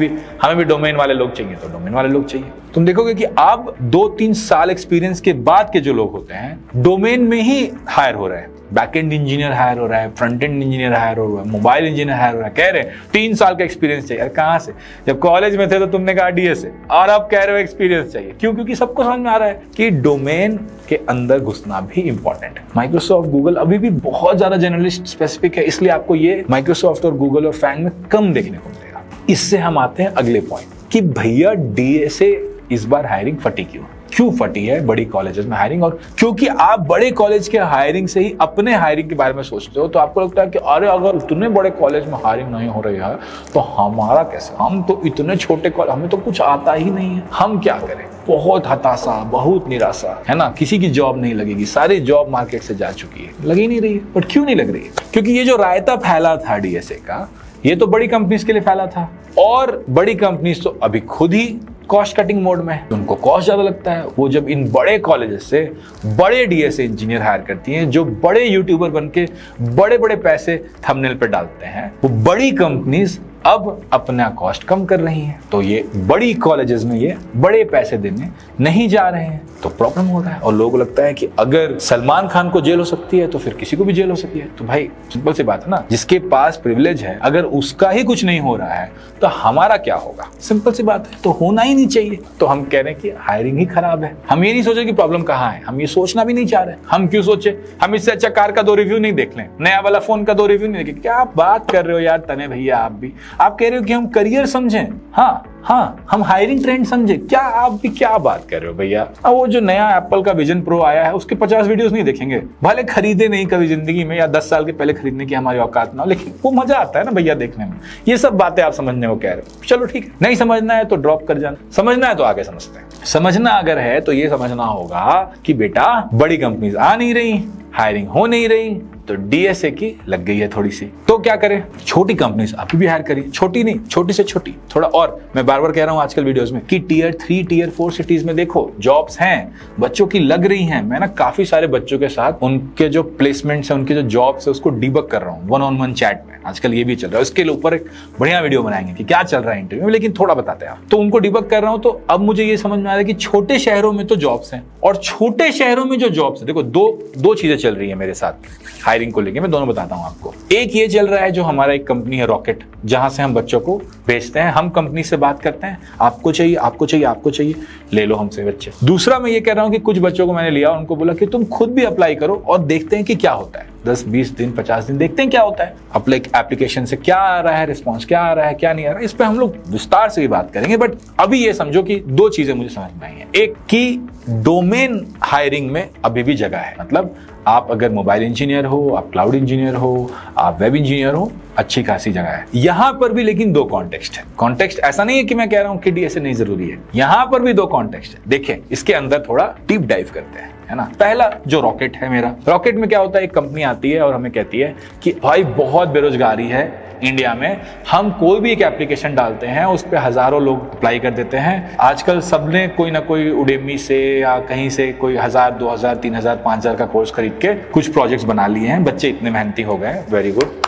[SPEAKER 1] भी डोमेन वाले लोग चाहिए, तो डोमेन वाले लोग चाहिए। तुम देखोगे कि अब 2-3 साल एक्सपीरियंस के बाद के जो लोग होते हैं डोमेन में ही हायर हो रहे हैं। बैकएंड इंजीनियर हायर हो रहा है, फ्रंट एंड इंजीनियर हायर हो रहा है, मोबाइल इंजीनियर हायर हो रहा है। कह रहे हैं 3 साल का एक्सपीरियंस चाहिए। कहां से? जब कॉलेज में थे तो तुमने कहा डीएसए, और अब कह रहे हो एक्सपीरियंस चाहिए। क्यों? क्योंकि सबको समझ में आ रहा है कि डोमेन के अंदर घुसना भी इंपॉर्टेंट है। माइक्रोसॉफ्ट, गूगल अभी भी बहुत ज्यादा जर्नलिस्ट स्पेसिफिक है, इसलिए आपको ये माइक्रोसॉफ्ट और गूगल और फैंग में कम देखने को मिलेगा। इससे हम आते हैं अगले पॉइंट कि भैया डीएसए इस बार हायरिंग फटी क्यों फटी है बड़ी कॉलेजेस में हायरिंग। और क्योंकि आप बड़े कॉलेज के हायरिंग से ही अपने हायरिंग के बारे में सोचते हो, तो आपको लगता है कि अरे अगर इतने बड़े कॉलेज में हायरिंग नहीं हो रही है तो हमारा कैसे, हम तो इतने छोटे कॉलेज, हमें तो कुछ आता ही नहीं है, हम क्या करें। बहुत हताशा, बहुत निराशा है ना। किसी की जॉब नहीं लगेगी, सारी जॉब मार्केट से जा चुकी है, लग ही नहीं रही है। बट क्यों नहीं लग रही है? क्योंकि ये जो रायता फैला था डीएसए का, ये तो बड़ी कंपनीज के लिए फैला था, और बड़ी कंपनीज तो अभी खुद ही कॉस्ट कटिंग मोड में है, उनको कॉस्ट ज्यादा लगता है। वो जब इन बड़े कॉलेजेस से बड़े डीएसए इंजीनियर हायर करती हैं, जो बड़े यूट्यूबर बनके बड़े बड़े पैसे थंबनेल पे डालते हैं, वो बड़ी कंपनीज अब अपना कॉस्ट कम कर रही हैं। तो ये बड़ी कॉलेजेस में ये बड़े पैसे देने नहीं जा रहे हैं, तो प्रॉब्लम हो रहा है। और लोगों को लगता है कि अगर सलमान खान को जेल हो सकती है तो फिर किसी को भी जेल हो सकती है। तो भाई सिंपल सी बात है ना, जिसके पास प्रिविलेज है, अगर उसका ही कुछ नहीं हो रहा है तो हमारा क्या होगा? सिंपल सी बात है, तो होना ही नहीं चाहिए। तो हम कह रहे हैं कि हायरिंग ही खराब है। हम ये नहीं सोचे कि प्रॉब्लम कहाँ है, हम ये सोचना भी नहीं चाह रहे। हम क्यों सोचे? हम इससे अच्छा कार का 2 रिव्यू नहीं देख लें, नया वाला फोन का 2 रिव्यू नहीं देखें? क्या बात कर रहे हो यार तने भैया, आप कह रहे हो कि हम करियर समझें, हाँ हम हायरिंग ट्रेंड समझे। क्या आप भी क्या बात कर रहे हो भैया? अब वो जो नया एप्पल का विजन प्रो आया है उसके 50 वीडियोस नहीं देखेंगे? भले खरीदे नहीं कभी जिंदगी में, या 10 साल के पहले खरीदने की हमारी औकात ना हो, लेकिन वो मजा आता है ना भैया देखने में। ये सब बातें आप समझने को कह रहे हो, चलो ठीक है। नहीं समझना है तो ड्रॉप कर जाना, समझना है तो आगे समझते हैं। समझना अगर है तो ये समझना होगा कि बेटा बड़ी कंपनीज आ नहीं रही, हायरिंग हो नहीं रही, तो डीएसए की लग गई है थोड़ी सी। तो क्या करें, छोटी कंपनीज आप भी हायर करिए, छोटी नहीं, छोटी से छोटी थोड़ा। और मैं बार बार कह रहा हूं आजकल वीडियोस में कि टियर 3 टियर 4 सिटीज में देखो जॉब्स हैं, बच्चों की लग रही हैं। मैं ना काफी सारे बच्चों के साथ उनके जो प्लेसमेंट्स है, उनके जो जॉब्स है, उसको डिबग कर रहा हूँ वन-ऑन-वन चैट में। आजकल ये भी चल रहा है, उसके ऊपर एक बढ़िया वीडियो बनाएंगे कि क्या चल रहा है इंटरव्यू में, लेकिन थोड़ा बताते हैं। तो उनको डिबग कर रहा हूं, तो अब मुझे ये समझ में आ रहा है कि छोटे शहरों में तो जॉब्स हैं, और छोटे शहरों में जो जॉब्स है, देखो दो चीजें चल रही है मेरे साथ हायरिंग को लेके। मैं दोनों बताता हूं आपको। एक ये चल रहा है, जो हमारा एक कंपनी है रॉकेट, जहां से हम बच्चों को भेजते हैं। हम कंपनी से बात करते हैं, आपको चाहिए, आपको चाहिए, आपको चाहिए, ले लो हमसे बच्चे। दूसरा मैं ये कह रहा हूं कि कुछ बच्चों को मैंने लिया, उनको बोला कि तुम खुद भी अप्लाई करो और देखते हैं कि क्या होता है। 10-20 दिन 50 दिन देखते हैं क्या होता है, एप्लीकेशन से क्या आ रहा है, रिस्पॉन्स क्या आ रहा है, क्या नहीं आ रहा है। इस पे हम लोग विस्तार से भी बात करेंगे। बट अभी ये समझो कि दो चीजें मुझे समझ में आई हैं। एक कि डोमेन हायरिंग में अभी भी जगह है। मतलब आप अगर मोबाइल इंजीनियर हो, आप क्लाउड इंजीनियर हो, आप वेब इंजीनियर हो, अच्छी खासी जगह है यहां पर भी। लेकिन दो कॉन्टेक्स्ट है। कॉन्टेक्स्ट ऐसा नहीं है कि मैं कह रहा हूं कि डीएसए नहीं जरूरी है, यहां पर भी दो कॉन्टेक्स्ट है। देखें, इसके अंदर थोड़ा डीप डाइव करते हैं, है ना। पहला जो रॉकेट है मेरा, रॉकेट में क्या होता है, एक कंपनी आती है और हमें कहती है कि भाई बहुत बेरोजगारी है इंडिया में, हम कोई भी एक एप्लीकेशन डालते हैं, उस पे हजारों लोग अप्लाई कर देते हैं। आजकल सबने कोई ना कोई उडेमी से या कहीं से कोई 1000, 2000, 3000, 5000 का कोर्स खरीद के कुछ प्रोजेक्ट्स बना लिए हैं। बच्चे इतने मेहनती हो गए, वेरी गुड,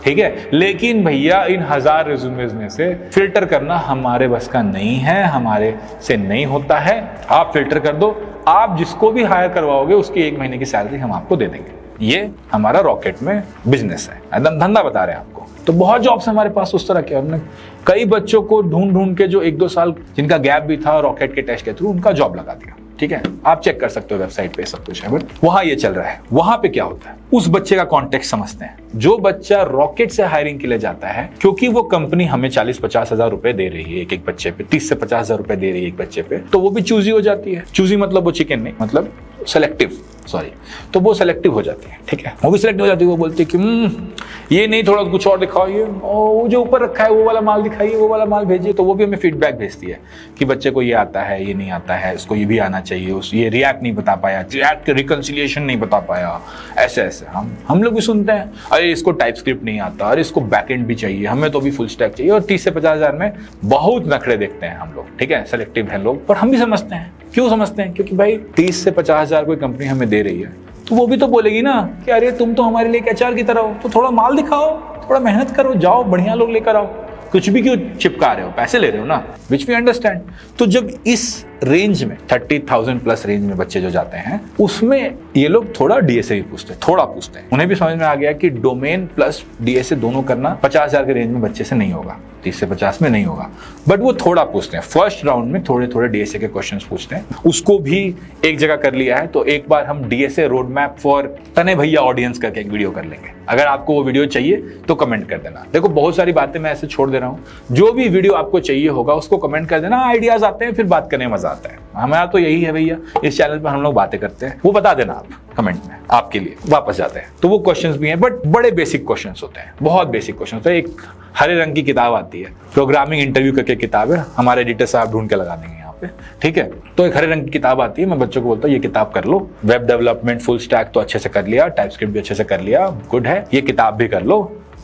[SPEAKER 1] ठीक है। लेकिन भैया इन 1000 रिज्यूमेज में से फिल्टर करना हमारे बस का नहीं है, हमारे से नहीं होता है। आप फिल्टर कर दो, आप जिसको भी हायर करवाओगे उसकी 1 महीने की सैलरी हम आपको दे देंगे। ये हमारा रॉकेट में बिजनेस है, एकदम धंधा बता रहे हैं आपको। तो बहुत जॉब्स हमारे पास उस तरह के, और कई बच्चों को ढूंढ के जो 1-2 साल जिनका गैप भी था रॉकेट के टेस्ट के थ्रू, उनका जॉब लगा दिया। ठीक है, आप चेक कर सकते हो वेबसाइट पे, सब कुछ है। बट वहां ये चल रहा है। वहां पे क्या होता है, उस बच्चे का कॉन्टेक्स्ट समझते हैं। जो बच्चा रॉकेट से हायरिंग के लिए जाता है, क्योंकि वो कंपनी हमें 40-50 हजार रुपए दे रही है एक बच्चे पे, 30 से 50 हजार रुपए दे रही है एक बच्चे पे, तो वो भी चूजी हो जाती है। चूजी मतलब वो चिकन नहीं, मतलब सेलेक्टिव, सॉरी। तो वो सेलेक्टिव हो जाती है, ठीक है, वो भी सेलेक्टिव हो जाती है। वो बोलती है कि ये नहीं, थोड़ा कुछ और दिखाओ, ये वो जो ऊपर रखा है वो वाला माल दिखाइए, वो वाला माल भेजिए। तो वो भी हमें फीडबैक भेजती है कि बच्चे को ये आता है, ये नहीं आता है, इसको ये भी आना चाहिए, उस ये रिएक्ट नहीं बता पाया, रिएक्ट के रिकंसिलिएशन नहीं बता पाया, ऐसे ऐसे हम लोग भी सुनते हैं। अरे इसको टाइपस्क्रिप्ट नहीं आता, अरे इसको बैकएंड भी चाहिए, हमें तो भी फुल स्टैक चाहिए। और 30 से 50 हजार में बहुत नखरे देखते हैं हम लोग, ठीक है, सेलेक्टिव हैं लोग। पर हम भी समझते हैं, क्यों समझते हैं, क्योंकि भाई 30 से 50 हजार कोई कंपनी हमें दे रही है, तो वो भी तो बोलेगी ना कि अरे तुम तो हमारे लिए एचआर की तरह हो, तो थोड़ा माल दिखाओ, थोड़ा मेहनत करो, जाओ बढ़िया लोग लेकर आओ, कुछ भी क्यों चिपका रहे हो, पैसे ले रहे हो ना, विच वी अंडरस्टैंड। तो जब इस रेंज में 30,000 प्लस रेंज में बच्चे जो जाते हैं, उसमें ये लोग थोड़ा डीएसए भी पूछते हैं, थोड़ा पूछते हैं। उन्हें भी समझ में आ गया कि डोमेन प्लस डीएसए दोनों करना 50,000 के रेंज में बच्चे से नहीं होगा, 30 से 50 में नहीं होगा। बट वो थोड़ा पूछते हैं, फर्स्ट राउंड में थोड़े थोड़े डीएसए के क्वेश्चंस पूछते हैं। उसको भी एक जगह कर लिया है, तो एक बार हम डीएसए रोड मैप फॉर तने भैया ऑडियंस करके एक वीडियो कर लेंगे। अगर आपको वो वीडियो चाहिए तो कमेंट कर देना। देखो बहुत सारी बातें मैं ऐसे छोड़ दे रहा हूँ, जो भी वीडियो आपको चाहिए होगा उसको कमेंट कर देना, आइडियाज आते हैं, फिर बात करने में मजा आता है। हमारा तो यही है भैया, इस चैनल पर हम लोग बातें करते हैं, वो बता देना आप कमेंट में, आपके लिए वापस जाते हैं। तो वो क्वेश्चंस भी हैं, बट बड़े बेसिक क्वेश्चंस होते हैं, बहुत बेसिक क्वेश्चंस होते हैं। एक हरे रंग की किताब आती है, प्रोग्रामिंग इंटरव्यू करके किताब है, हमारे एडिटर साहब ढूंढ के लगा देंगे यहाँ पे, ठीक है। तो एक हरे रंग की किताब आती है, मैं बच्चों को बोलता हूँ ये किताब कर लो, वेब डेवलपमेंट फुल स्टैक तो अच्छे से कर लिया, टाइपस्क्रिप्ट भी अच्छे से कर लिया, गुड है, ये किताब भी कर लो,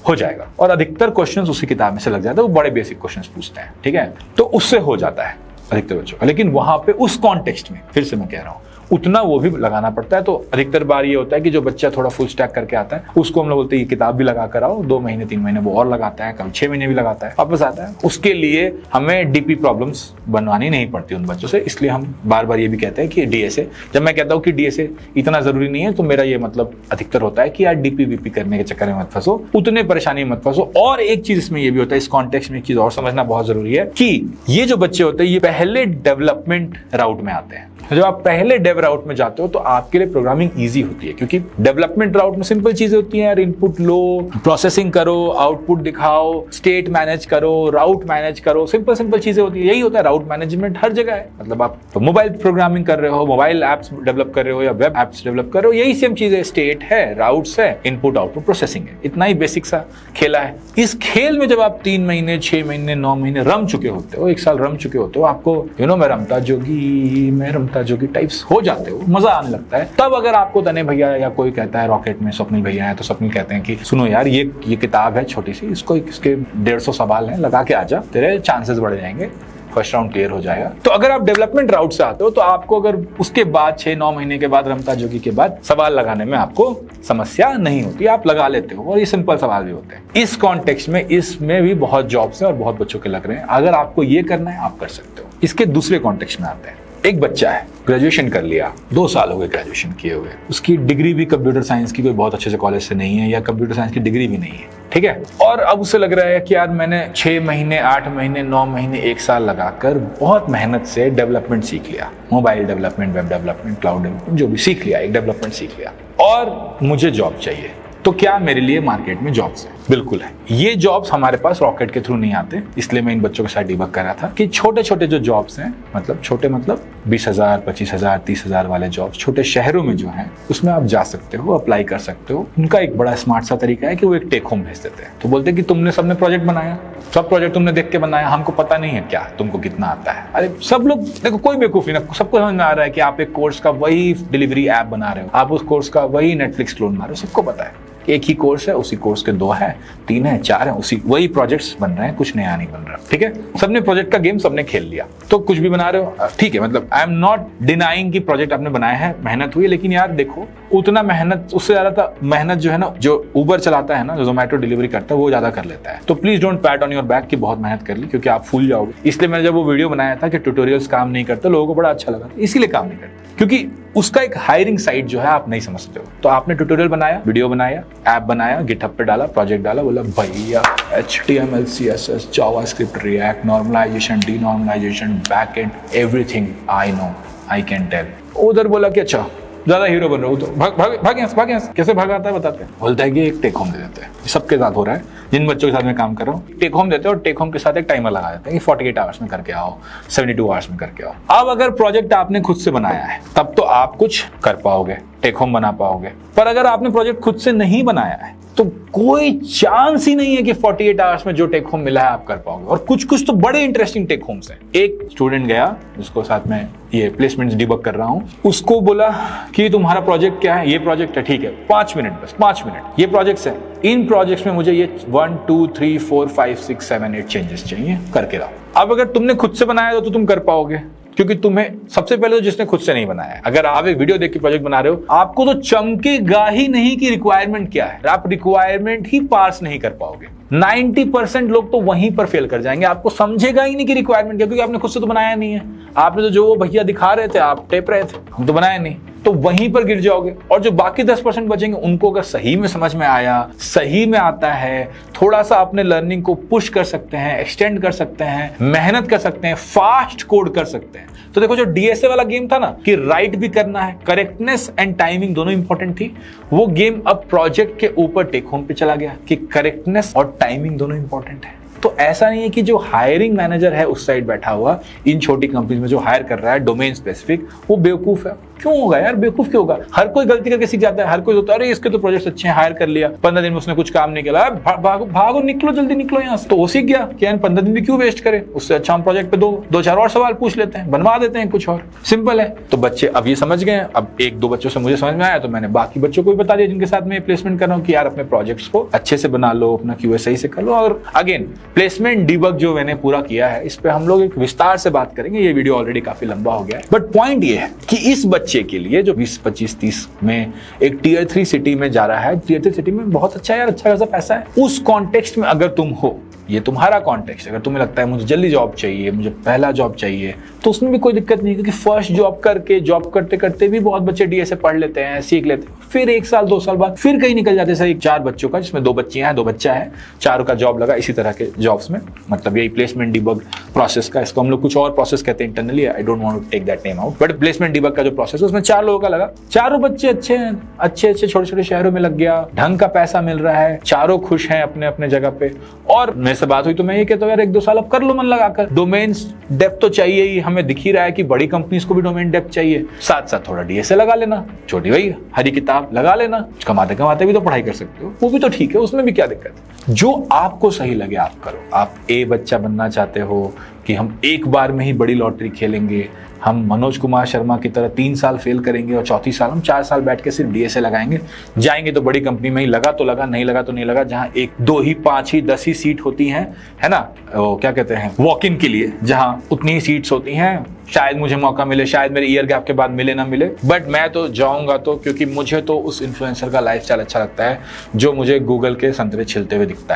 [SPEAKER 1] हो जाएगा। और अधिकतर क्वेश्चंस उसी किताब में से लग जाते हैं, वो बड़े बेसिक क्वेश्चंस पूछते हैं, ठीक है, तो उससे हो जाता है अधिकतर बच्चों का। लेकिन वहां पे उस कॉन्टेक्स्ट में फिर से मैं कह रहा हूं, उतना वो भी लगाना पड़ता है। तो अधिकतर बार ये होता है कि जो बच्चा थोड़ा फुल स्टैक करके आता है, उसको हम लोग बोलते हैं ये किताब भी लगा कर आओ, 2 महीने 3 महीने वो और लगाता है, कभी 6 महीने भी लगाता है, वापस आता है। उसके लिए हमें डीपी प्रॉब्लम्स बनवानी नहीं पड़ती उन बच्चों से। इसलिए हम बार बार ये भी कहते हैं कि डीएसए, जब मैं कहता हूँ कि डीएसए इतना जरूरी नहीं है, तो मेरा ये मतलब अधिकतर होता है कि यार डीपी वीपी करने के चक्कर में मत फंसो, उतने परेशानी मत फंसो। और एक चीज इसमें ये भी होता है, इस कॉन्टेक्स्ट में एक चीज और समझना बहुत जरूरी है कि ये जो बच्चे होते हैं ये पहले डेवलपमेंट राउट में आते हैं। जब आप पहले डेव राउट में जाते हो तो आपके लिए प्रोग्रामिंग इजी होती है, क्योंकि डेवलपमेंट राउट में सिंपल चीजें होती हैं यार, इनपुट लो, प्रोसेसिंग करो, आउटपुट दिखाओ, स्टेट मैनेज करो, राउट मैनेज करो, सिंपल सिंपल चीजें होती है। यही होता है राउट मैनेजमेंट, हर जगह है। मतलब आप मोबाइल प्रोग्रामिंग कर रहे हो, मोबाइल एप्स डेवलप कर रहे हो या वेब एप्स डेवलप कर रहे हो, यही सेम चीज है, स्टेट है, राउट्स है, इनपुट आउटपुट प्रोसेसिंग है, इतना ही बेसिक सा खेला है। इस खेल में जब आप 3 महीने 6 महीने 9 महीने रम चुके होते हो, 1 साल रम चुके होते हो, आपको मैं रमता जोगी टाइप्स हो जाता जाते हो, मजा आने लगता है। तब अगर आपको तने भैया या कोई कहता है रॉकेट में स्वप्निल भैया है, तो स्वप्निल कहते हैं कि सुनो यार ये किताब है छोटी सी, इसको इसके 150 सवाल हैं, लगा के आजा, तेरे चांसेस बढ़ जाएंगे, फर्स्ट राउंड क्लियर हो जाएगा। तो अगर आप डेवलपमेंट राउट से आते हो तो आपको अगर उसके बाद 6-9 महीने के बाद रमता जोगी के बाद सवाल लगाने में आपको समस्या नहीं होती, आप लगा लेते हो और ये सिंपल सवाल भी होते हैं। इस कॉन्टेक्स्ट में इसमें भी बहुत जॉब्स हैं और बहुत बच्चों के लग रहे हैं। अगर आपको ये करना है आप कर सकते हो। इसके दूसरे कॉन्टेक्स्ट में आते हैं। एक बच्चा है, ग्रेजुएशन कर लिया, 2 साल हो गए ग्रेजुएशन किए हुए, उसकी डिग्री भी कंप्यूटर साइंस की कोई बहुत अच्छे से कॉलेज से नहीं है या कंप्यूटर साइंस की डिग्री भी नहीं है, ठीक है। और अब उसे लग रहा है कि यार मैंने 6 महीने 8 महीने 9 महीने 1 साल लगाकर बहुत मेहनत से डेवलपमेंट सीख लिया, mobile development, web development, cloud development, जो भी सीख लिया, एक डेवलपमेंट सीख लिया और मुझे जॉब चाहिए। तो क्या मेरे लिए मार्केट में जॉब्स है? बिल्कुल है। ये जॉब्स हमारे पास रॉकेट के थ्रू नहीं आते, इसलिए मैं इन बच्चों के साथ डिबग कर रहा था कि छोटे छोटे जो जॉब्स हैं, मतलब छोटे मतलब 20,000, 25,000, 30,000 वाले जॉब्स छोटे शहरों में जो हैं, उसमें आप जा सकते हो, अप्लाई कर सकते हो। उनका एक बड़ा स्मार्ट सा तरीका है कि वो एक टेक होम भेज देते हैं। तो बोलते हैं कि तुमने सबने प्रोजेक्ट बनाया, सब प्रोजेक्ट तुमने देख के बनाया, हमको पता नहीं है क्या तुमको कितना आता है। अरे सब लोग देखो, कोई बेवकूफी ना, सबको समझ में आ रहा है कि आप एक कोर्स का वही डिलीवरी ऐप बना रहे हो, आप उस कोर्स का वही नेटफ्लिक्स क्लोन बना रहे हो, सबको पता है। एक ही कोर्स है, उसी कोर्स के 2 है, 3 है, 4 है, उसी वही प्रोजेक्ट्स बन रहे हैं, कुछ नया नहीं बन रहा, ठीक है। सबने प्रोजेक्ट का गेम सबने खेल लिया, तो कुछ भी बना रहे हो, ठीक है। मतलब आई एम नॉट डिनाइंग कि प्रोजेक्ट आपने बनाया है, मेहनत हुई, लेकिन यार देखो उतना मेहनत, उससे ज्यादा मेहनत जो है ना, जो उबर चलाता है ना, जो जोमेटो डिलीवरी करता है, वो ज्यादा कर लेता है। तो please don't PAT on your back कि बहुत मेहनत कर ली, क्योंकि आप फूल जाओगे। इसलिए मैंने जब वो वीडियो बनाया था कि ट्यूटोरियल्स काम नहीं करते, लोगों को बड़ा अच्छा लगा, इसीलिए काम नहीं करते, क्योंकि उसका एक हायरिंग साइट जो है आप नहीं समझते हो। तो आपने ट्यूटोरियल बनाया, वीडियो बनाया, ऐप बनाया, गिटहब पे डाला, प्रोजेक्ट डाला, बोला भैया HTML, CSS, JavaScript, React, normalisation, denormalisation, backend, everything I know, I can tell. उधर बोला कि अच्छा ज्यादा हीरो बन रहा हूँ, तो भाग यहाँ। कैसे भागाता है बताते हैं। बोलता है कि एक टेक होम दे देते हैं, सबके साथ हो रहा है, जिन बच्चों के साथ मैं काम कर रहा हूँ, टेक होम देते हैं और टेक होम के साथ एक टाइमर लगा देते हैं कि 48 आवर्स में करके आओ, 72 आवर्स में करके आओ। अब अगर प्रोजेक्ट आपने खुद से बनाया है तब तो आप कुछ कर पाओगे, टेक होम बना पाओगे। पर अगर आपने प्रोजेक्ट खुद से नहीं बनाया है तो कोई चांस ही नहीं है कि 48 आवर्स में जो टेक होम मिला है आप कर पाओगे। और कुछ कुछ तो बड़े इंटरेस्टिंग टेक होम्स हैं। एक स्टूडेंट गया, जिसको साथ में ये प्लेसमेंट्स डिबग कर रहा हूं, उसको बोला कि तुम्हारा प्रोजेक्ट क्या है? ये प्रोजेक्ट है, ठीक है, 5 मिनट, बस 5 मिनट, ये प्रोजेक्ट्स हैं, इन प्रोजेक्ट्स में मुझे ये 1 2 3 4 5 6 7 8 चेंजेस चाहिए, करके लाओ। अब अगर तुमने खुद से बनाया तो तुम कर पाओगे, क्योंकि तुम्हें सबसे पहले तो जिसने खुद से नहीं बनाया है, अगर आप एक वीडियो देख के प्रोजेक्ट बना रहे हो, आपको तो चमकेगा ही नहीं कि रिक्वायरमेंट क्या है, आप रिक्वायरमेंट ही पार्स नहीं कर पाओगे। 90% लोग तो वहीं पर फेल कर जाएंगे, आपको समझेगा ही नहीं कि रिक्वायरमेंट क्या, क्योंकि आपने खुद से तो बनाया नहीं है। आपने तो जो वो भैया दिखा रहे थे आप टेप रहे थे, हम तो बनाया नहीं, तो वहीं पर गिर जाओगे। और जो बाकी 10% बचेंगे, उनको अगर सही में समझ में आया, सही में आता है, थोड़ा सा अपने लर्निंग को पुश कर सकते हैं, एक्सटेंड कर सकते हैं, मेहनत कर सकते हैं, फास्ट कोड कर सकते हैं। तो देखो जो डीएसए वाला गेम था ना कि राइट भी करना है, करेक्टनेस एंड टाइमिंग दोनों इंपॉर्टेंट थी, वो गेम अब प्रोजेक्ट के ऊपर टेक होम पे चला गया कि करेक्टनेस और टाइमिंग दोनों इंपॉर्टेंट है। तो ऐसा नहीं है कि जो हायरिंग मैनेजर है उस साइड बैठा हुआ इन छोटी कंपनीज में जो हायर कर रहा है डोमेन स्पेसिफिक, वो बेवकूफ है। क्यों होगा यार, बेवकूफ क्यों होगा? हर कोई गलती करके सीख जाता है, हर कोई होता है अरे इसके तो प्रोजेक्ट्स अच्छे हैं, हायर कर लिया, 15 दिन में उसने कुछ काम नहीं किया, भागो भागो, निकलो जल्दी निकलो यहाँ से। तो वो सीख गया कि यार 15 दिन भी क्यों वेस्ट करे, उससे अच्छा हम प्रोजेक्ट पे 2-4 और सवाल पूछ लेते हैं, बनवा देते हैं कुछ और, सिंपल है। तो बच्चे अब ये समझ गए। अब 1-2 बच्चों से मुझे समझ में आया तो मैंने बाकी बच्चों को भी बता दिया जिनके साथ मैं प्लेसमेंट कर रहा हूँ कि यार अपने प्रोजेक्ट्स को अच्छे से बना लो, अपना QA सही से कर लो। और अगेन प्लेसमेंट डिबग जो मैंने पूरा किया है, इस पे हम लोग एक विस्तार से बात करेंगे, ये वीडियो ऑलरेडी काफी लंबा हो गया है। बट पॉइंट ये है कि इस बच्चे के लिए जो 20-25-30 में एक Tier 3 सिटी में जा रहा है, Tier 3 सिटी में बहुत अच्छा यार, अच्छा खासा पैसा है, उस कॉन्टेक्स्ट में अगर तुम हो, ये तुम्हारा कॉन्टेक्स्ट, अगर तुम्हें लगता है मुझे जल्दी जॉब चाहिए, मुझे पहला जॉब चाहिए, तो उसमें भी कोई दिक्कत नहीं, क्योंकि फर्स्ट जॉब करके, जॉब करते करते भी बहुत बच्चे डीएसए पढ़ लेते हैं, सीख लेते हैं, फिर 1 साल 2 साल बाद फिर कहीं निकल जाते हैं। सही 4 बच्चों का, जिसमें 2 बच्चियां हैं, 2 बच्चा है, 4 का जॉब लगा इसी तरह के जॉब्स में, मतलब यही प्लेसमेंट डिबग प्रोसेस का, इसको हम लोग कुछ और प्रोसेस कहते हैं internally, I don't want to take that name out, but placement debug का जो प्रोसेस है उसमें 4 लोगों का लगा। 4 बच्चे अच्छे हैं, अच्छे छोटे छोटे शहरों में लग गया, ढंग का पैसा मिल रहा है, 4 खुश हैं अपने अपने जगह पे। और मेरे से बात हुई तो मैं ये कहता हूँ यार 1-2 साल अब कर लो मन लगाकर, डोमेन डेप्थ तो चाहिए ही, हमें दिख ही रहा है कि बड़ी कंपनीज को भी डोमेन डेप्थ चाहिए, साथ साथ थोड़ा डीएसए लगा लेना, छोटी भाई हरी किताब लगा लेना, कमाते कमाते भी तो पढ़ाई कर सकते हो, वो भी तो ठीक है, उसमें भी क्या दिक्कत है। जो आपको सही लगे आप करो। आप A बच्चा बनना चाहते हो, कि हम एक बार में ही बड़ी लॉटरी खेलेंगे, हम मनोज कुमार शर्मा की तरह 3 साल फेल करेंगे और चौथी साल हम 4 साल बैठ के सिर्फ डीएसए लगाएंगे, जाएंगे तो बड़ी कंपनी में ही, लगा तो लगा, नहीं लगा तो नहीं लगा, जहां 1, 2 ही 5 ही 10 ही सीट होती हैं, है ना, वो क्या कहते हैं, वॉक इन के लिए, जहां उतनी ही सीट्स होती हैं, शायद मुझे मौका मिले, शायद मेरे ईयर गैप के बाद मिले ना मिले, बट मैं तो जाऊंगा तो, क्योंकि मुझे तो उस इन्फ्लुएंसर का लाइफस्टाइल अच्छा लगता है जो मुझे गूगल के संतरे छिलते हुए दिखता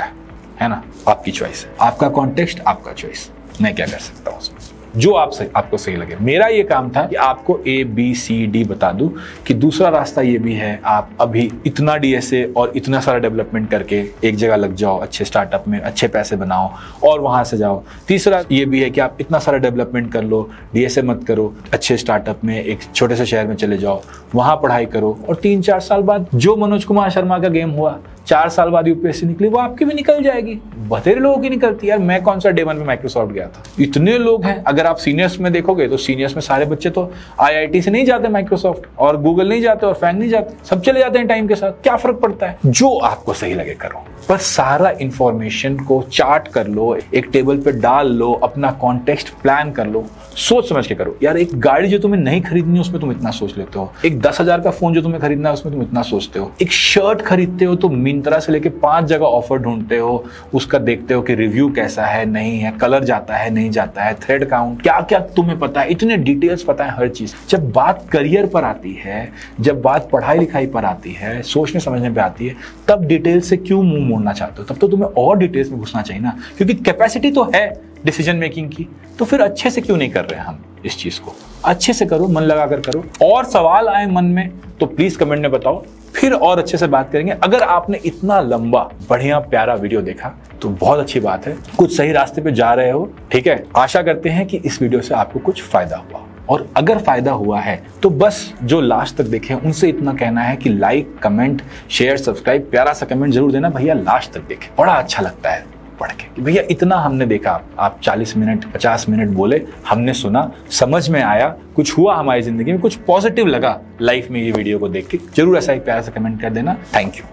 [SPEAKER 1] है ना। आपकी चॉइस है, आपका कॉन्टेक्स्ट, आपका चॉइस, मैं क्या कर सकता हूँ उसमें, जो आपको सही लगे। मेरा ये काम था कि आपको ABCD बता दूं कि दूसरा रास्ता ये भी है, आप अभी इतना डीएसए और इतना सारा डेवलपमेंट करके एक जगह लग जाओ, अच्छे स्टार्टअप में अच्छे पैसे बनाओ और वहां से जाओ। तीसरा ये भी है कि आप इतना सारा डेवलपमेंट कर लो, डीएसए मत करो, अच्छे स्टार्टअप में एक छोटे से शहर में चले जाओ, वहां पढ़ाई करो और 3-4 साल बाद जो मनोज कुमार शर्मा का गेम हुआ, 4 साल बाद यूपीएससी निकली, वो आपकी भी निकल जाएगी। बतेरे लोगों की निकलती है यार। मैं कौन सा डे 1 में माइक्रोसॉफ्ट गया था, इतने लोग हैं। अगर आप सीनियर्स में देखोगे तो सीनियर्स में सारे बच्चे तो IIT से नहीं जाते माइक्रोसॉफ्ट, और गूगल नहीं जाते और फैंग नहीं जाते, सब चले जाते हैं टाइम के साथ। क्या फर्क पड़ता है, जो आपको सही लगे करो, पर सारा इंफॉर्मेशन को चार्ट कर लो, एक टेबल पे डाल लो, अपना कॉन्टेक्स्ट प्लान कर लो, सोच समझ के करो। यार एक गाड़ी जो तुम्हें नहीं खरीदनी उसमें तुम इतना सोच लेते हो, एक 10,000 का फोन जो तुम्हें खरीदना है उसमें तुम इतना सोचते हो, एक शर्ट खरीदते हो तो मिंत्रा से लेके 5 जगह ऑफर ढूंढते हो, उसका देखते हो कि रिव्यू कैसा है, नहीं है, कलर जाता है नहीं जाता है, थ्रेड काउंट, क्या क्या तुम्हें पता है, इतने डिटेल्स पता है हर चीज। जब बात करियर पर आती है, जब बात पढ़ाई लिखाई पर आती है, सोचने समझने पे आती है, तब डिटेल से क्यों मुंह मोड़ना चाहते हो? तब तो तुम्हें और डिटेल्स में घुसना चाहिए ना, क्योंकि कैपेसिटी तो है डिसीजन मेकिंग की, तो फिर अच्छे से क्यों नहीं कर रहे हैं हम इस चीज को? अच्छे से करो, मन लगा कर करो। और सवाल आए मन में तो प्लीज कमेंट में बताओ, फिर और अच्छे से बात करेंगे। अगर आपने इतना लंबा बढ़िया प्यारा वीडियो देखा तो बहुत अच्छी बात है, कुछ सही रास्ते पे जा रहे हो, ठीक है। आशा करते हैं कि इस वीडियो से आपको कुछ फायदा हुआ, और अगर फायदा हुआ है तो बस जो लास्ट तक देखे उनसे इतना कहना है कि लाइक, कमेंट, शेयर, सब्सक्राइब, प्यारा सा कमेंट जरूर देना भैया, लास्ट तक देखे, बड़ा अच्छा लगता है पढ़ के कि भैया इतना हमने देखा, आप 40 मिनट 50 मिनट बोले, हमने सुना, समझ में आया, कुछ हुआ हमारी जिंदगी में, कुछ पॉजिटिव लगा लाइफ में ये वीडियो को देख के। जरूर ऐसा एक प्यारा सा कमेंट कर देना। Thank you.